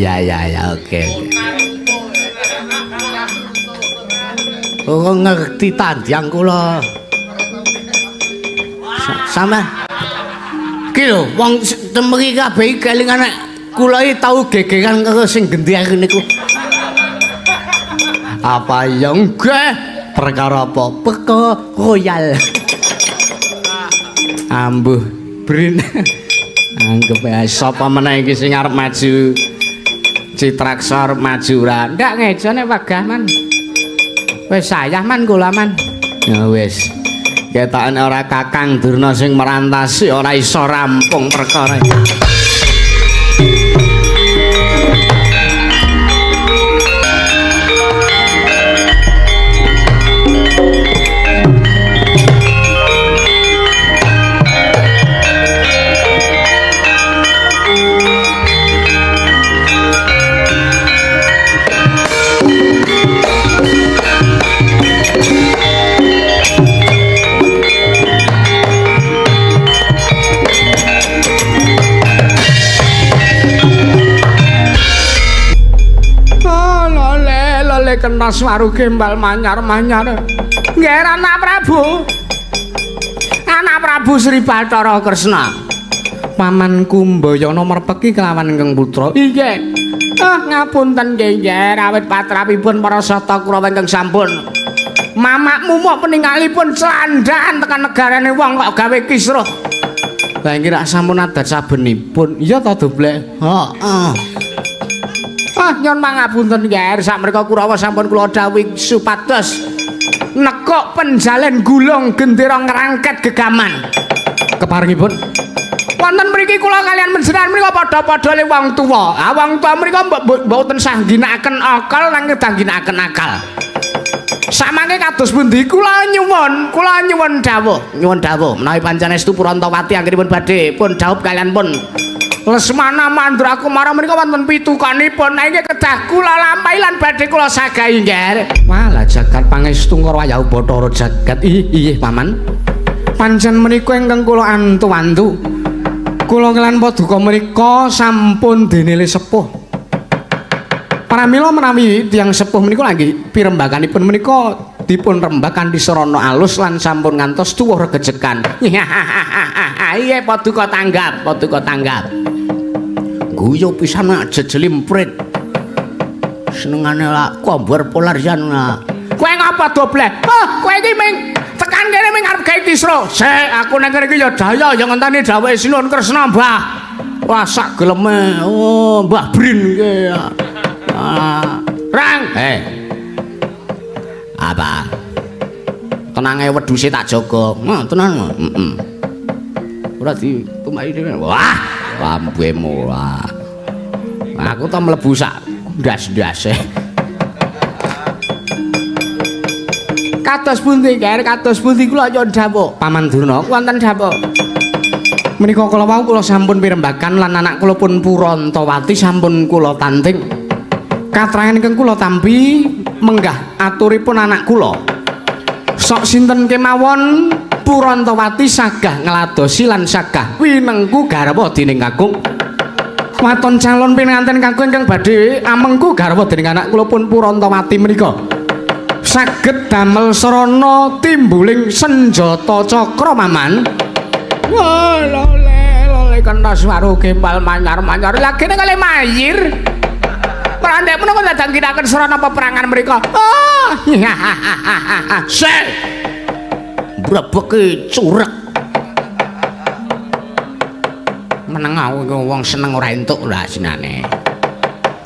oke oh ngerti tandang kula sampean iki lho wong temeki kabeh kelingan kula iki tau gegeran karo sing gendhiar niku Apa ya nggih? Perkara apa? Peko royal. Ambuh, Brin. Anggep ae sapa meneh iki sing arep maju. Citraksa arep maju ora. Ndak ngejone wegah man. Wis sayah man kula man. Ya wis. Ketokane ora Kakang Durna sing merantasi ora iso rampung perkara iki. Kena swaru gembal manyar-manyar. Nggih anak Prabu. Anak Prabu Sri Bathara Kresna. Paman Kumbayana merpeki kelawan ingkang putra. Nggih. Ngapunten nggih rawit patrapipun para sata Kurawa ingkang sampun. Mamakmu mok peninggalipun celandhaan tekan negarane wong kok gawe kisruh. Lah iki rak sampun adat sabenipun. Iya ta Doblek? Heeh. Nyon mangapunten nggih sakmenika Kurawa sampun kula dawuhi supados nekuk penjalen gulung gendera ngrangket gegaman. Keparengipun wonten mriki kula kalian menjenengan menika padha-padha le wong tuwa. Wong tuwa menika mboten sah ginakaken akal nanging ginakaken akal. Samangke kados pundi kula nyuwun dawuh menawi panjenengan Purantawati anggenipun badhe pun dawuh kalian pun Lesmana Mandrakumara menika wonten pitukanipun nggih kedah kula lampahi lan badhe kula sagahi nggih. Walah jagat pangestu Wayah Bathara jagat. Inggih paman. Pancen menika ingkang kula antu-antu. Kula kelan paduka menika sampun denele sepuh. Pramila menawi tiyang sepuh menika nggih pirembaganipun menika dipun rembak kanthi sarana alus lan sampun ngantos tuwuh regejekan. Iya paduka tanggap. Guyu pisan jejelimprit. Senengane lak kombar polarian. Kowe ngapa Doblek? Kowe iki ming tekan kene ming arep gawe kisruh. Sik aku nang kene iki ya daya ya ngenteni dawuhe Sinuwun Kresna, Mbah. Wah sak geleme. Oh, Mbah Brin iki. Rang. Apa? Tenang ae wedhuse tak jaga. Tenan. Ora ditumai dhewe. Wah. Lampuemu lah. Aku tak mlebu sak ndas-ndase. Kados pundi kula nyon dawuh. Paman Durna wonten dawuh. Menika kala wau kula sampun pirembagan lan anak kula pun Purantawati sampun kula tanting. Katrangan ingkang kula tampi menggah aturipun anak kula. Sok sinten kemawon Purantawati sagah ngladosi lan sagah winengku garwa dening kakung. Waton calon pinanganten kakung ingkang badhe amengku garwa dening anak kula pun Purantawati menika. Saged damel sarana timbuling senjata cakra maman. Wah, lole kena swara gembal manyar-manyar lagene kalih mayir. Prandhek menawa dadang kinaken sarana peperangan mriku. Sik. Brebeke curek. Meneng wong seneng ora entuk lah sinane.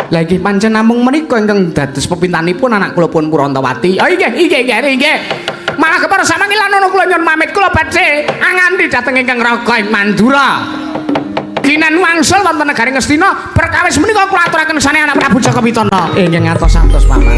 Lah iki pancen namung menika ingkang dados pepintanipun anak kula pun Purantawati. Inggih. Malah kepara samangke lan ana kula nyuwun pamit kula badhe anganti dhateng ingkang Raga Mandura. Kinan wangsul wonten negari Ngastina perkawis menika kula aturaken sane anak Prabu Jaka Pitana. Inggih ngatos-atos paman.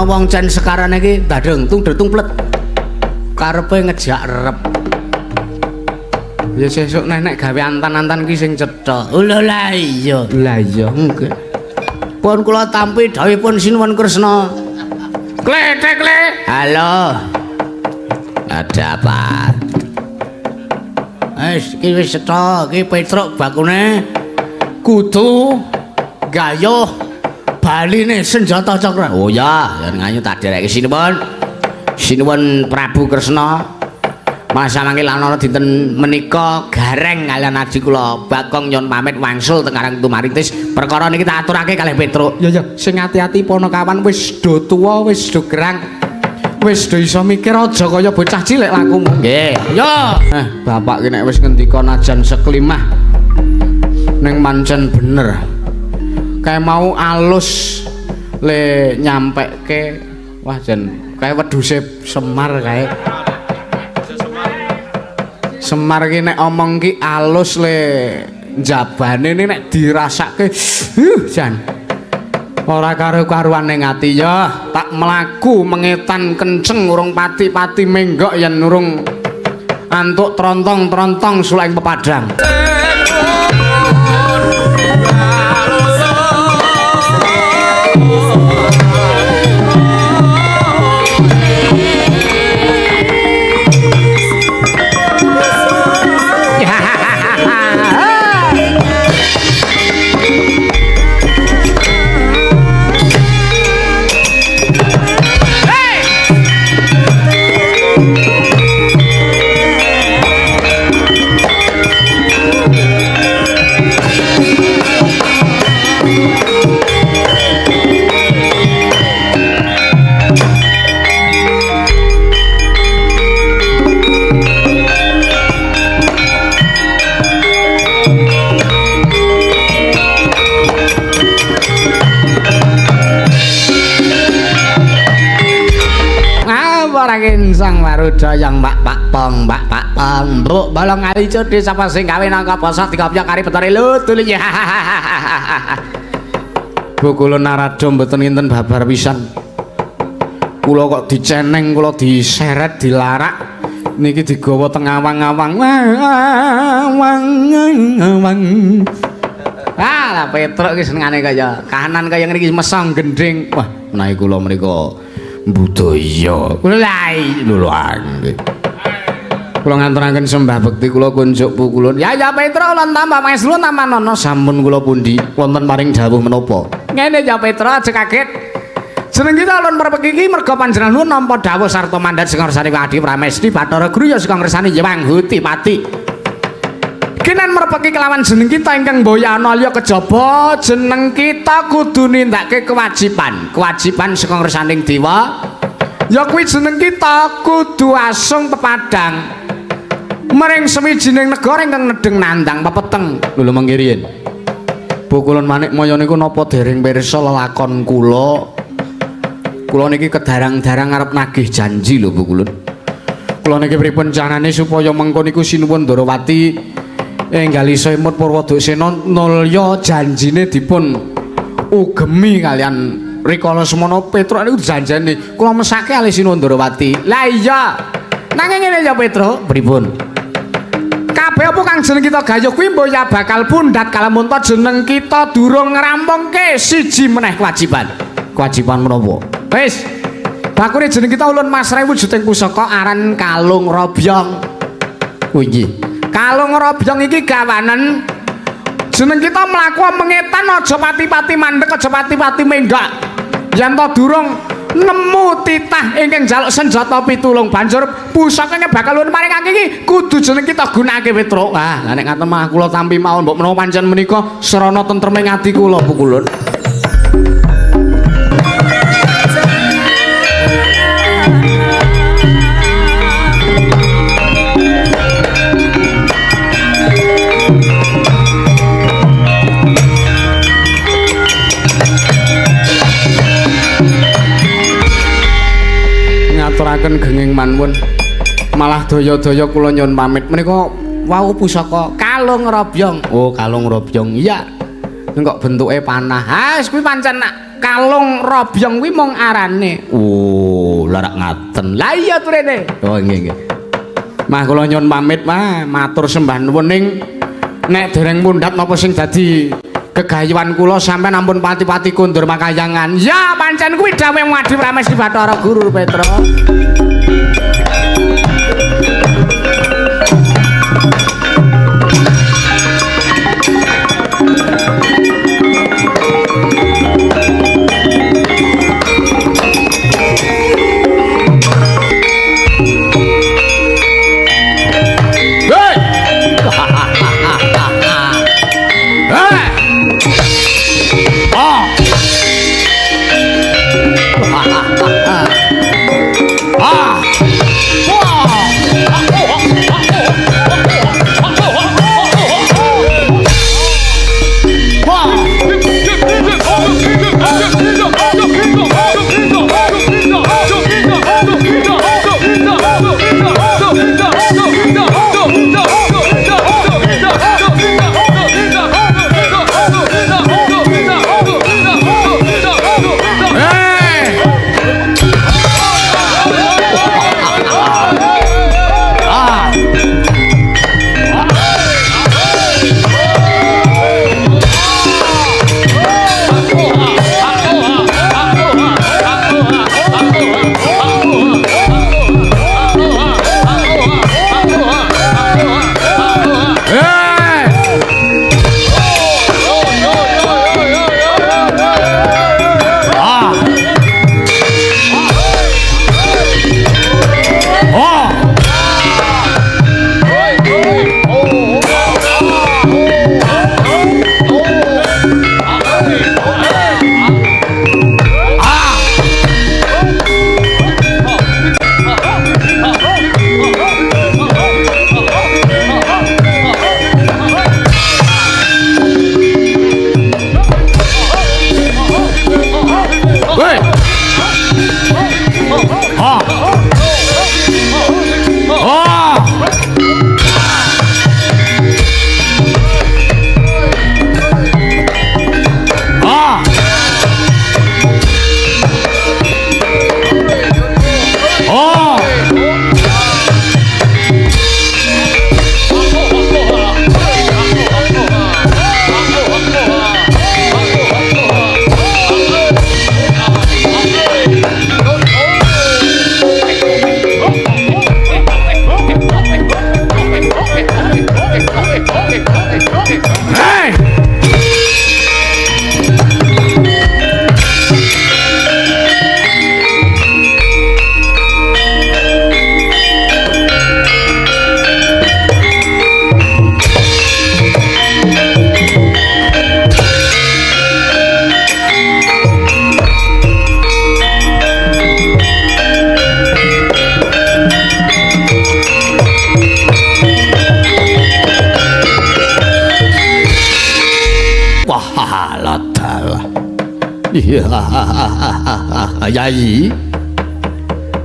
Wong jan sekarang iki dadeng tunglet karepe ngejak rep. Ya sesuk nek gawe antan-antan ki sing cetha. Lah iya. Nggih. Pun kula tampi dawuhipun Sinuwun Kresna. Kle. Halo. Ada apa? Iki wis cetha, iki Petruk bakune kudu gayuh baline senjata cakra. Oh ya, yen ngayu tak dereke sinuwun. Sinuwun Prabu Kresna. Masa mangke lan ana dinten menika gareng kalian aji kula Bagong nyun pamit wangsul teng Karang Tumaritis. Perkara niki tak aturake kalih Petruk. Ya sing ati-ati ponokawan wis do tuwa, wis do gerang. Wis do iso mikir aja kaya bocah cilik lakumu. Nggih. Yo. Bapak ki nek wis ngendika najan seklimah ning mancen bener. Kayak mau alus le nyampeke wah jan kayak wedhuse Semar kae. Semar ki nek omong ki alus le jabane ini nek dirasake jan ora karo-karuan ning ati ya tak mlaku mengetan kenceng urung pati-pati menggok yen urung antuk trontong-trontong suleng pepadang. Sang Maruda yang Mbak Pong Mbok bolong kali cudi sapa sing gawe nangka poso dikopyak kari betari lutul ya. Bu kula narada mboten kinten babar pisan. Kula kok diceneng, kula diseret, dilarak niki digawa teng awang-awang. Lah Petruk ki senengane kaya kahanan kaya ngene iki mesong gending. Wah, menawi kula mriku budaya kula lai luluan kula ngaturaken sembah bekti kula kunjuk pukulun ya Petruk lan tambah Maeslu tambah nono sampun kula pundi wonten paring dawuh menapa ngene ya Petruk aja kaget jeneng kita ulun merpeki iki merga panjenengan nuwun nampa dawuh sarta mandat sing ngarsani Adi Pramesti Bathara Guru ya sing ngarsani Hyang Huti Pati kenen merpeki kelawan jeneng kita ingkang boyana liya kejaba jeneng kita kudu nindakake kewajiban saka ngersaning dewa ya kuwi jeneng kita kudu asung pepadang maring sewijining negara ingkang nedeng nandang pepeteng lho mangke riyen Bukulun Manik Maya niku napa dereng pirsa lelakon kula niki kedarang-darang arep nagih janji lho Bukulun kula niki pripun carane supaya mengko niku sinuwun Ndarawati enggali semut Purwodasena nulya janjine dipun ugemi kalian rikala semono Petruk niku janjane kula mesake ali Sinuwun Ndarawati. Lah iya. Nanging ngene ya Petruk, pripun? Kabeh apa kang jeneng kita gayuh kuwi mbok ya bakal pundhat kalamun jeneng kita durung ngrampungke siji meneh kewajiban. Kewajiban menapa? Wis. Bakune jeneng kita ulun masrahi wujuding pusaka aran Kalung Robyong. Kuwi Kalung Robyong iki gawanen jeneng kita mlaku mengetan aja pati-pati mandhek aja pati-pati menggak yen to durung nemu titah ingkang njaluk senjata pitulung banjur pusakane bakal nuwun maringake iki kudu jeneng kita gunakake Petruk. Ah nek ngaten mah kula tampi mawon mbok menawa pancen menika srana tentreming ati kula Pukulun. Ngaturaken genging manwun malah daya-daya kula nyuwun pamit menika wau pusaka Kalung Robyong. Oh Kalung Robyong iya kok bentuke panah ha kuwi pancen Kalung Robyong kuwi mung arane. Oh larak ngaten lah iya turene. Oh nggih nggih mah kula nyuwun pamit mah matur sembah nuwun ning nek dereng mundhat napa sing dadi gegayuhan kula sampean ampun pati-pati kundur makayangan. Ya pancen kuwi dawuh Ngadi Pramesti Bathara Guru Petra.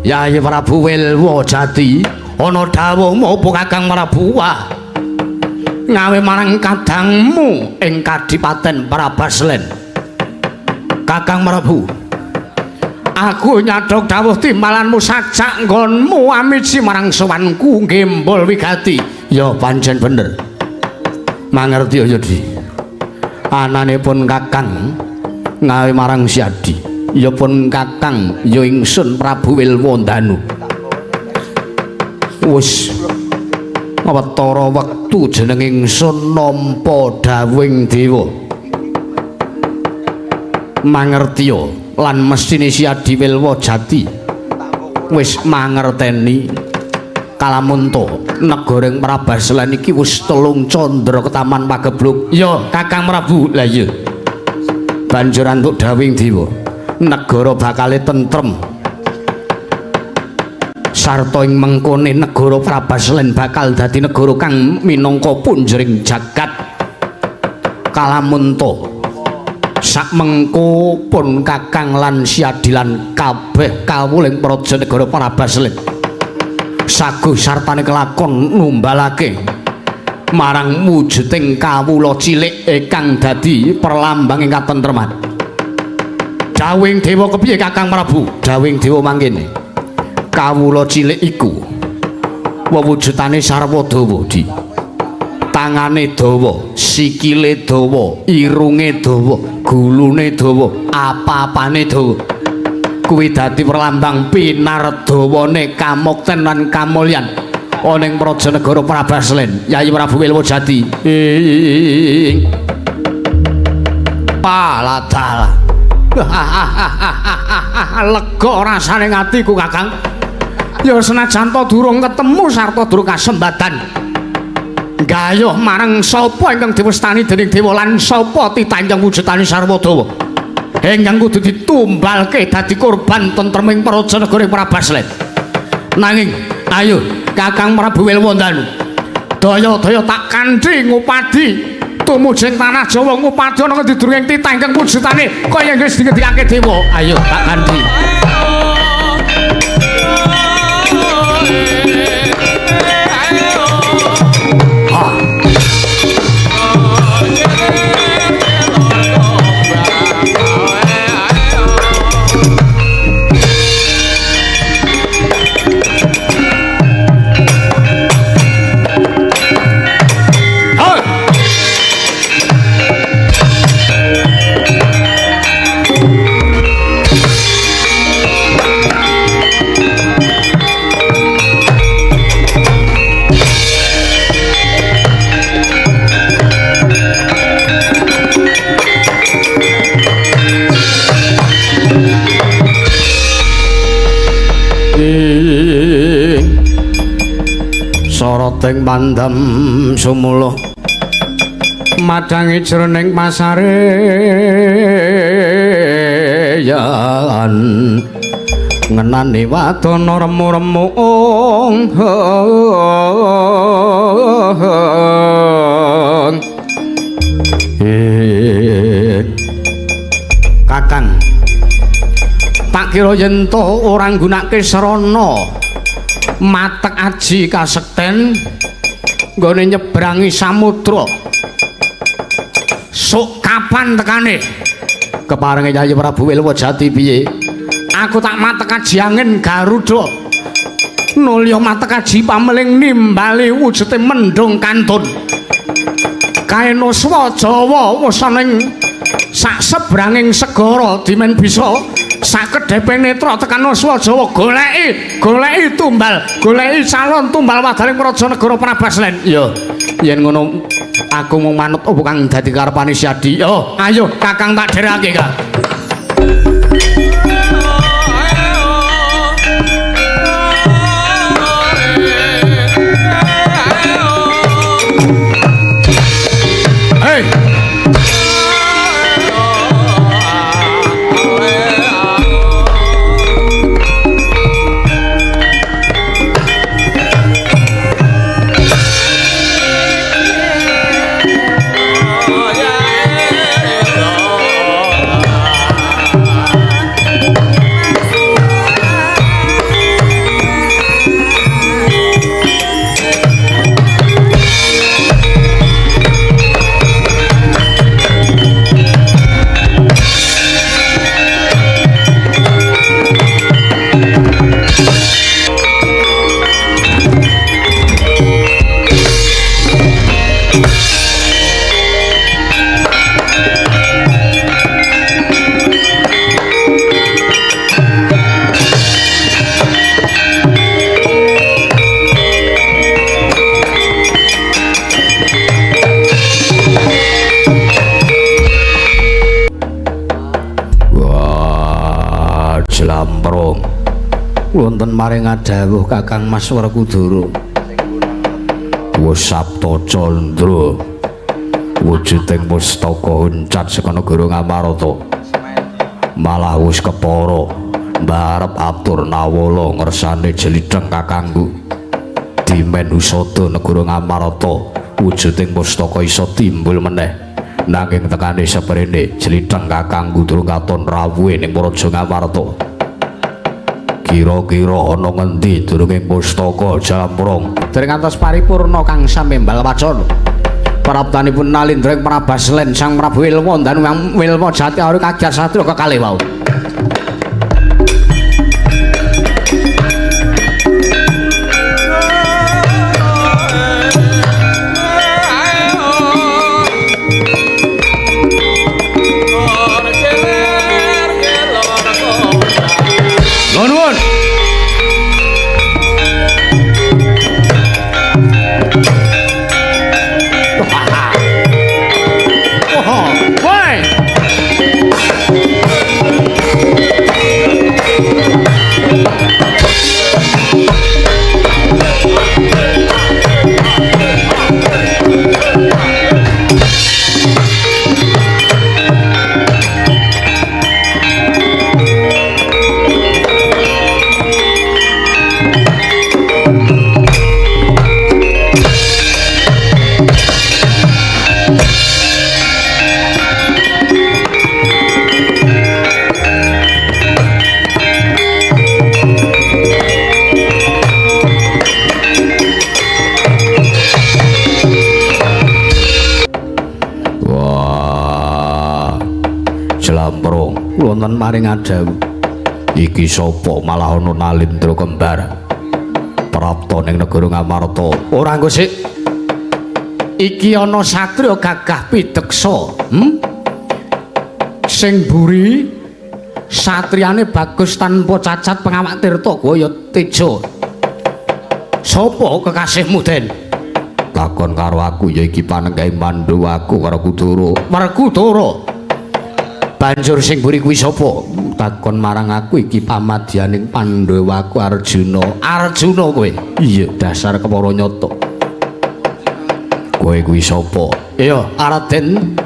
Yai Prabu Wilwa Jati ana dawuh apa Kakang Prabu ngawe marang kadangmu ing Kadipaten Prabaslen. Kakang Prabu, aku nyadhok dawuh timbalanmu sajak nggonmu amiji marang sowanku Gembol Wigati. Ya pancen bener. Mangerti ya Di. Ananipun Kakang ngawe marang Siadi. Ya pun Kakang ya ingsun Prabu Wilwandanu. Wis awetara wektu jeneng ingsun nampa dawuhing dewa. Mangerti ya lan mestine Siadi Wilwa Jati wis mangerteni kalamunta negoring Prabaslen iki wis telung candra ketaman pagebluk. Ya Kakang Prabu, lha iya. Banjur antuk dawuhing dewa. Negara bakale tentrem sarta ing mengkone negara Prabaslen bakal dadi negara kang minangka punjering jagat. Kalamunta sak mengko pun Kakang lan Siadi lan kabeh kawuling praja negara Prabaslen saguh sartane kelakon numbalake marang wujuding kawula cilik ingkang dadi perlambang ing katentreman. Dawing dewa kepiye Kakang Prabu? Dawing dewa mangkene. Kawula cilik iku wewujudane sarwa dawa, Di. tangane dawa, sikile dawa, irunge dawa, gulune dawa, apa-apane dawa. Kuwi dadi perlambang pinardawane kamukten lan kamulyan ana ing Prajanegara Prabaslen. Yayi Prabu Wilmojati. Paladal. Lega rasane atiku Kakang. Ya senajan to durung ketemu sarta durung kasembadan. Gayuh marang sapa ingkang diwestani dening dewa lan sapa titah wujudane sarwa dawa. Ingkang kudu ditumbalke dadi korban tentreming Prajanegara Prabaslen. Nanging ayo Kakang Prabu Wilwandanu, daya-daya tak kanthi ngupadi tumujing tanah Jawa ngupadi ana kedidurunging titah ingkang wujudane kaya wis digedhekake dewa. Ayo tak kanthi. Soroting pandam sumula madangi jroning pasareyan ngenani wadana remu-remung Kakang tak kira yen to ora nggunakake srana matek aji kasekten nggone nyebrangi samudra. Sok kapan tekane? Keparenge Yayi Prabu Wilmojati piye? Aku tak matek aji angin Garuda. Nulya matek aji pameling nimbali wujude mendung kantun. Kaena Swajawa wis ana ing sak sebranging segara dimen bisa sakedhepe netra tekan Swajawa goleki tumbal, goleki calon tumbal wadaning Prajanegara Prabaslen. Ya, yen ngono aku mung manut apa kang dadi karepane Syadi. Yo, ayo Kakang tak dherake, Kang. Hey. Wonten maring adhawuh Kakang Mas Werkudara Wasapta Candra wujuding pustaka huncat saka negara Ngamarta malah wis kepara mbarep atur nawala ngersane jelitheng kakangku dimen usada negara Ngamarta wujuding pustaka isa timbul meneh nanging tekane seprene jelitheng kakangku durung katon rawuhe ning Praja Ngamarta. Kira-kira ana ngendi durunging pustaka Jamrong dereng ngantos paripurna Kang Samembal Wacana praptanipun Nalindra ing Prabaslen Sang Prabu Wilwandanu Wilmojati ari kajar satya kekalih wau. kula wonten maring adhawu. Iki sapa malah ana Nalindra kembar. Prapta ning negara Ngamarta. Ora nggo sik. Iki ana satriya gagah pideksa. Sing buri satriyane bagus tanpa cacat pengawak tirta gaya teja. Sapa kekasihmu Den? Takon karo aku ya iki panenggahing Pandhawaku karo Kudara. Werkudara. Banjur sing buri kuwi sapa? Takon marang aku iki pamadyaning Pandhawaku Arjuna. Arjuna kowe? Iya, dasar kepara nyata. Kowe kuwi sapa? Iya, Raden.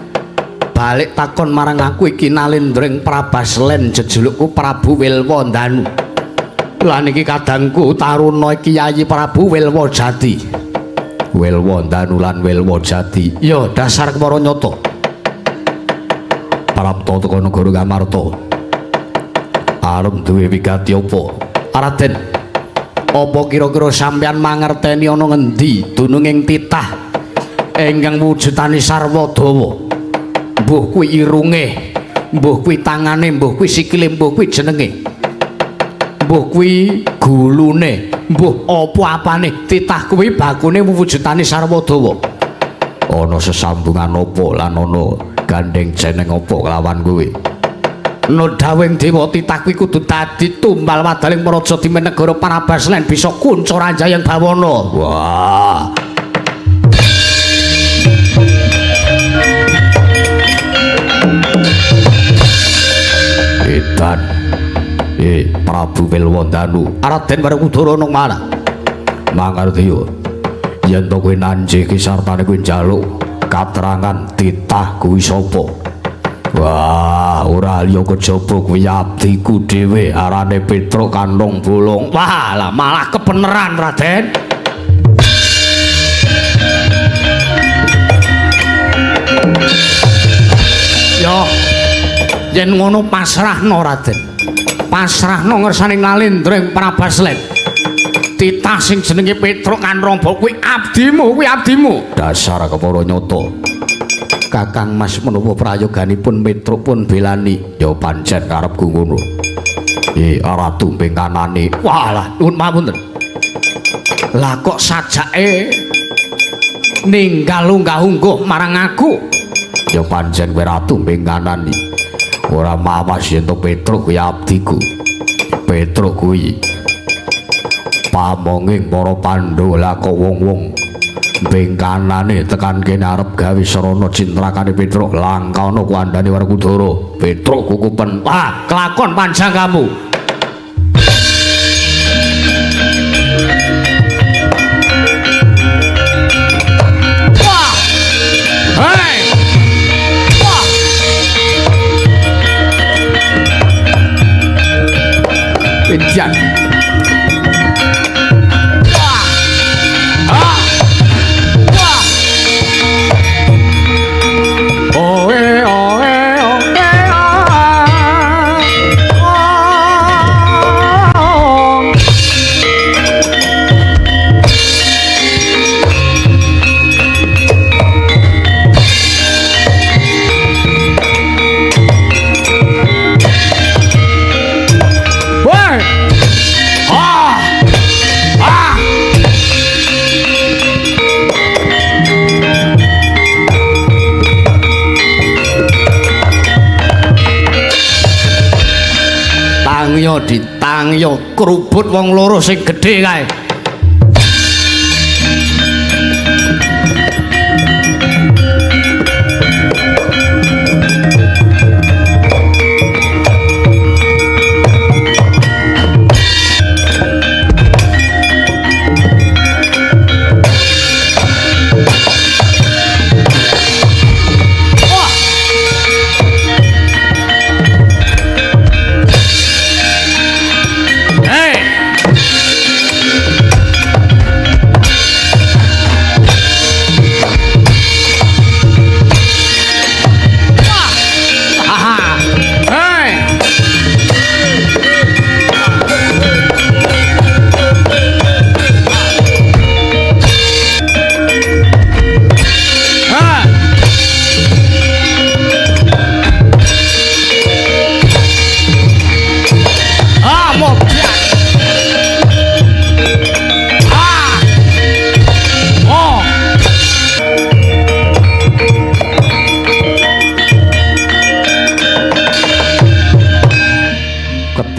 Balik takon marang aku iki Nalindring Prabaslen jejulukku Prabu Wilwandanu. Lan iki kadangku taruna Kyai Prabu Wilwajati. Wilwandanu lan Wilwajati. Iya, dasar kepara nyata. Prapta teka negara Ngamarta. Arep duwe wigati apa? Raden. Apa kira-kira sampeyan mangerteni ana ngendi dununging titah ingkang wujudane sarwa dawa? Mbuh kuwi irunge, mbuh kuwi tangane, mbuh kuwi sikile, mbuh kuwi jenenge. Mbuh kuwi gulune, mbuh apa-apane titah kuwi bakune wujudane sarwa dawa. Ana sesambungan apa lan ana gandeng jeneng apa kelawan kowe? Nodawing dewa titah kuwi kudu dadi tumbal wadaling praja di negara Parabaslen bisa kunca ranjayang bawana. Wah. Edan. Prabu Wilwandanu. Raden Werkudara nang mana? Mangarti yo. Yen to kowe nanjih ki sartane kowe njaluk katerangan titah kuwi sapa? Wah, ora liya kejaba kuwi abdiku dhewe arane Petruk Kantong Bolong. Wah, lah malah kebeneran Raden. Yo, yen ngono pasrahno Raden. Pasrahno ngersane Nalindring Prabaslen. Titah sing jenenge Petruk Kantong Bolong kuwi abdimu. Dasar kepara nyata. Kakang Mas menapa prayoganipun Petruk pun belani ya pancen karepku ngono. Ratu ping kanane. Walah, nuwun pamunten. Lah kok sajake ninggal unggah-ungguh marang aku? Ya pancen kowe ratu ping kanan iki. Ora mawas yen to Petruk kuwi abdiku. Petruk kuwi pamonging para Pandhawa lah kok wong-wong bengkanane tekan kene arep gawe sarana cintrakane Petruk langkauna kuandane Werkudara. Petruk kukupen. Wah, kelakon panjang kamu. Wah. Hei. Wah. Penjan. Ditangyo kerubut wong loro sing gedhe kae.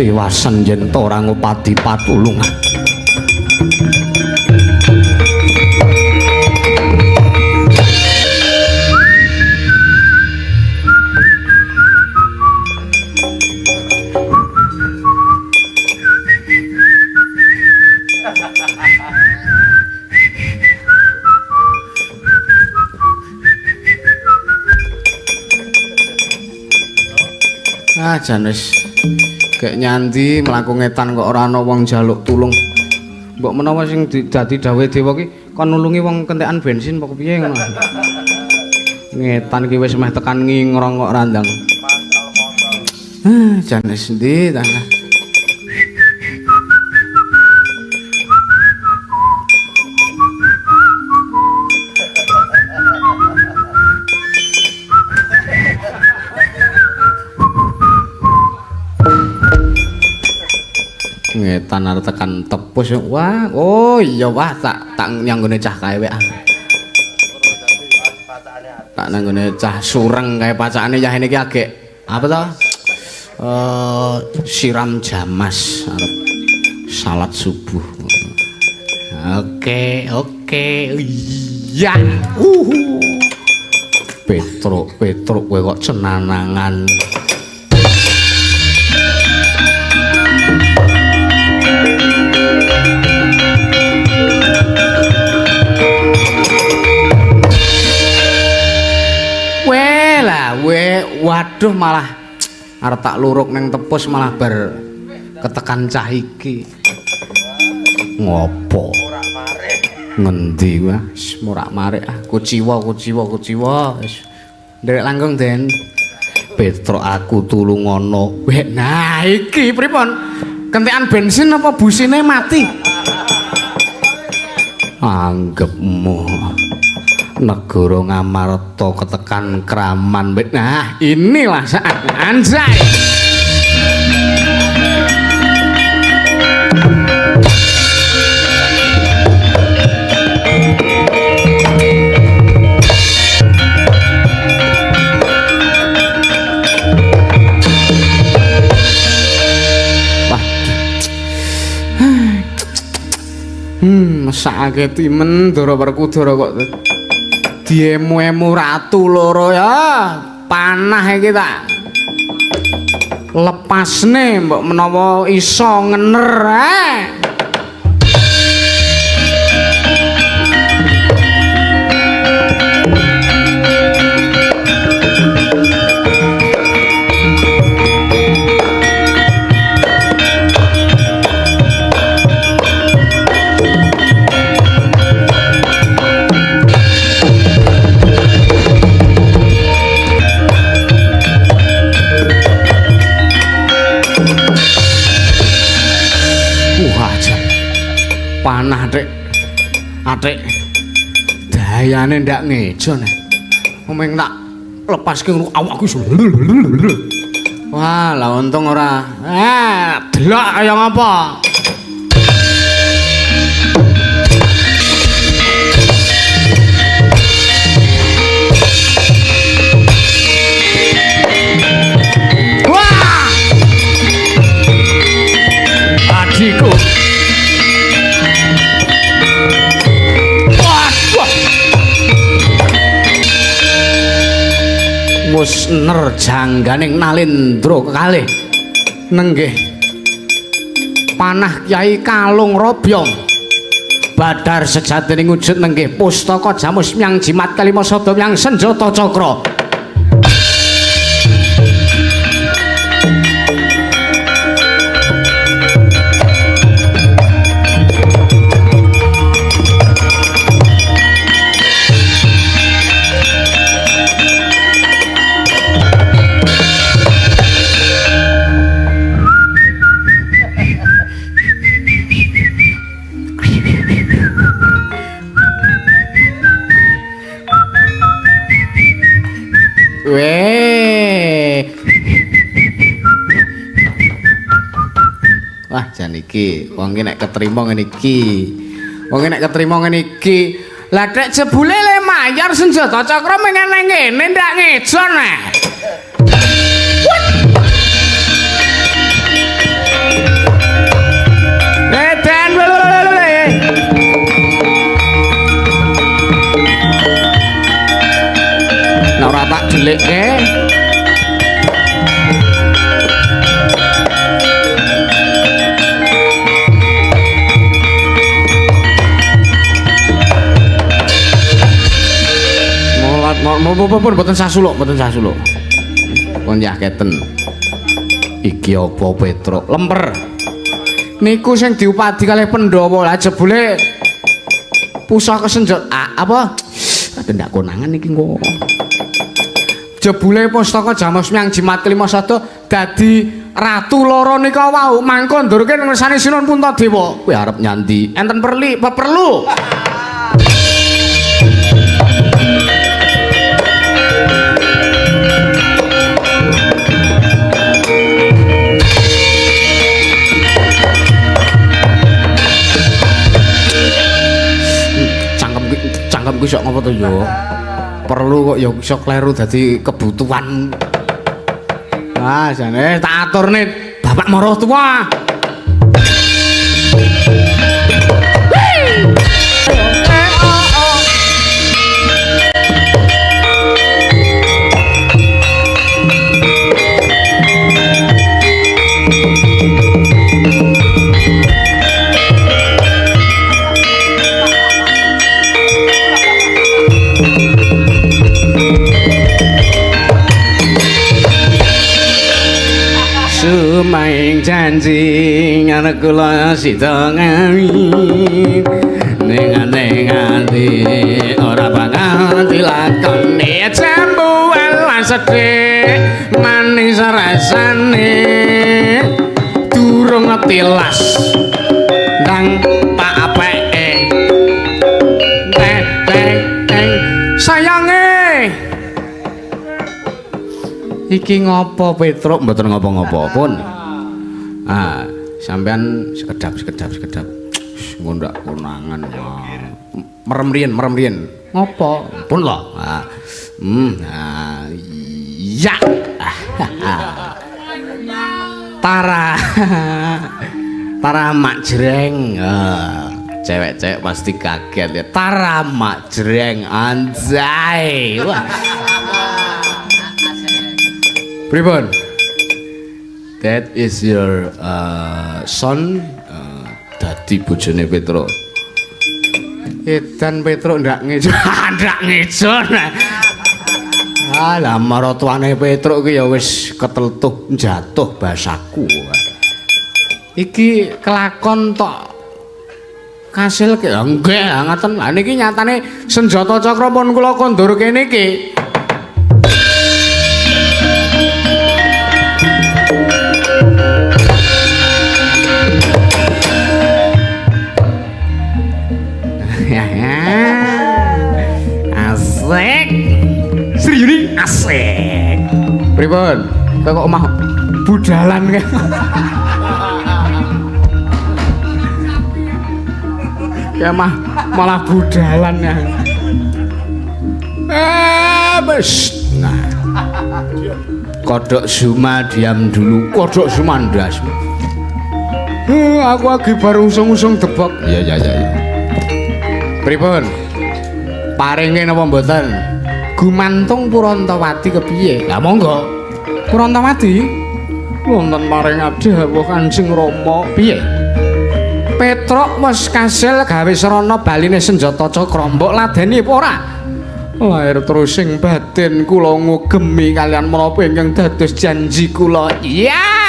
tewasan yen ta ora ngupadi patulungan. Jan wis gek nyanti mlaku ngetan kok ora ana wong njaluk tulung. Mbok menawa sing dadi dawuhe dewa ki kon nulungi wong kentekan bensin apa kepiye ngono. Ngetan ki wis meh tekan ngingrong kok randang. Jan wis endi ta. Ngetan arep tekan tepus wah oh iya wah tak nyanggone cah kae wek tak nanggone cah sureng kae pacakane yah ini ki agek apa to siram jamas arep salat subuh oke iya Petruk kowe kok cenanangan waduh malah arep tak luruk neng tepus malah bar ketekan cah iki ngopo ngendi wis morak-marik kuciwa wis nderek langkung Den Petruk aku tulung ngono wek nah iki pripun kentekan bensin apa busine mati anggepmu negara Ngamarta ketekan Kraman. Nah, inilah saat anjay. Mesake timen Ndara Werkudara kok diemu-emu ratu loro ya panah iki tak lepasne mbok menawa iso ngener panah atik dayane ndak ngejo nek omeng tak lepaske awakku iso wah lah untung ora delok kaya ngapa wah adikku wis nerjangganing Nalendra kekalih nenggih panah Kyai Kalung Robyong badar sejatining wujud nenggih pustaka jamus myang jimat kalima sada myang senjata cakra wah jan iki wong nek ketrima ngene iki wong nek ketrima ngene iki lah nek jebule le mayar senjata cakra mengen ngene ndak ngejon Nek ora tak delikke Pun boten sasuluk. Pun yaketen. Iki apa Petruk? Lemper. Niku sing diupadi kalih Pandhawa. Lah jebule pusaka senjata apa? Ndak konangan iki kok. Jebule pustaka Jamasmyang Jimat Kelima Sada dadi ratu loro nika wau mangko ndurke ngersane Sinuhun Puntadewa. Kowe arep nyanti enten perlu. Cangkemku sok ngopo to yo? Perlu kok ya iso kleru dadi kebutuhan. Ah, jane tak aturne bapak marah tua. Sumaing janji anak kula sida ngawi ning ati ora bakal dilakoni jambu lan sedhik manis rasane durung tilas ndang tak apeke sayange iki ngopo Petruk mboten ngopo-ngopo pun. Ah, sampean sekedap. Ngundak konangan. Merem riyen. Ngopo? Pun lho. Ah. Ya. Tara mak jreng. Cewek-cewek pasti kaget ya. Tara mak jreng anjay. Wah. Pripun? That is your son dadi bojone Petruk. Edan Petruk ndak ngejon. Lah maratuane Petruk ki ya wis keteltuh jatuh basaku. Iki kelakon tok kasil ki nggih ngaten. Lah niki nyatane senjata cakra pun kula kondur kene iki. Asik. Sriyuni asik. Pripun? Kok omah budalan kae. Ya malah budalan ya. Bes. Nah. Kodok Zuma diam dulu. Kodok Sumandas. Aku lagi baru usung-usung debok. Ya. Pripun? Paringe napa mboten? Gumantung Purantawati kepiye? Lah monggo. Purantawati wonten paring dawuh Kanjeng Rama. Piye? Petruk wis kasil gawe srana baline senjata cakra. Mbok ladeni apa ora? Lair terus sing batin kula ngugemi kalian menapa ingkang dados janji kula. Iya.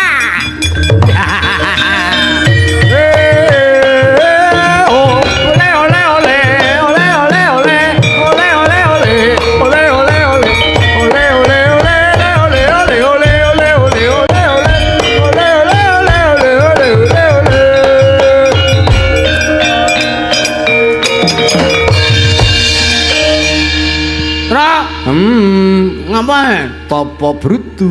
Ngapa topo brutu.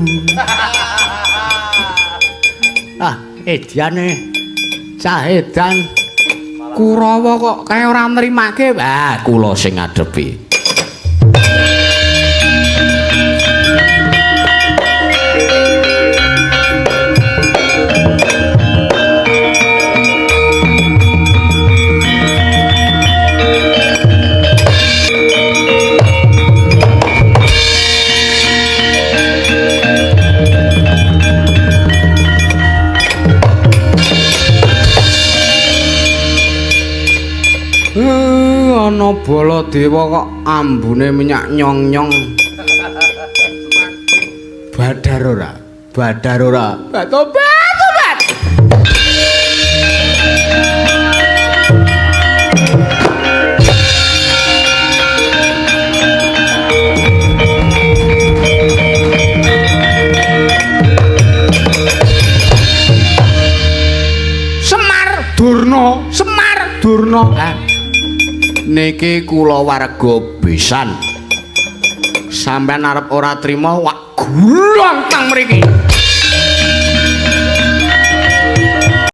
Ediane cah edan Kurawa kok kae ora nrimake. Wah, kula sing ngadepi. ana Baladewa kok ambune minyak nyong-nyong. Badar ora? Badar ora? Tobat. Semar Durna. Niki kula warga besan. Sampeyan arep ora trima wak gulong teng mriki.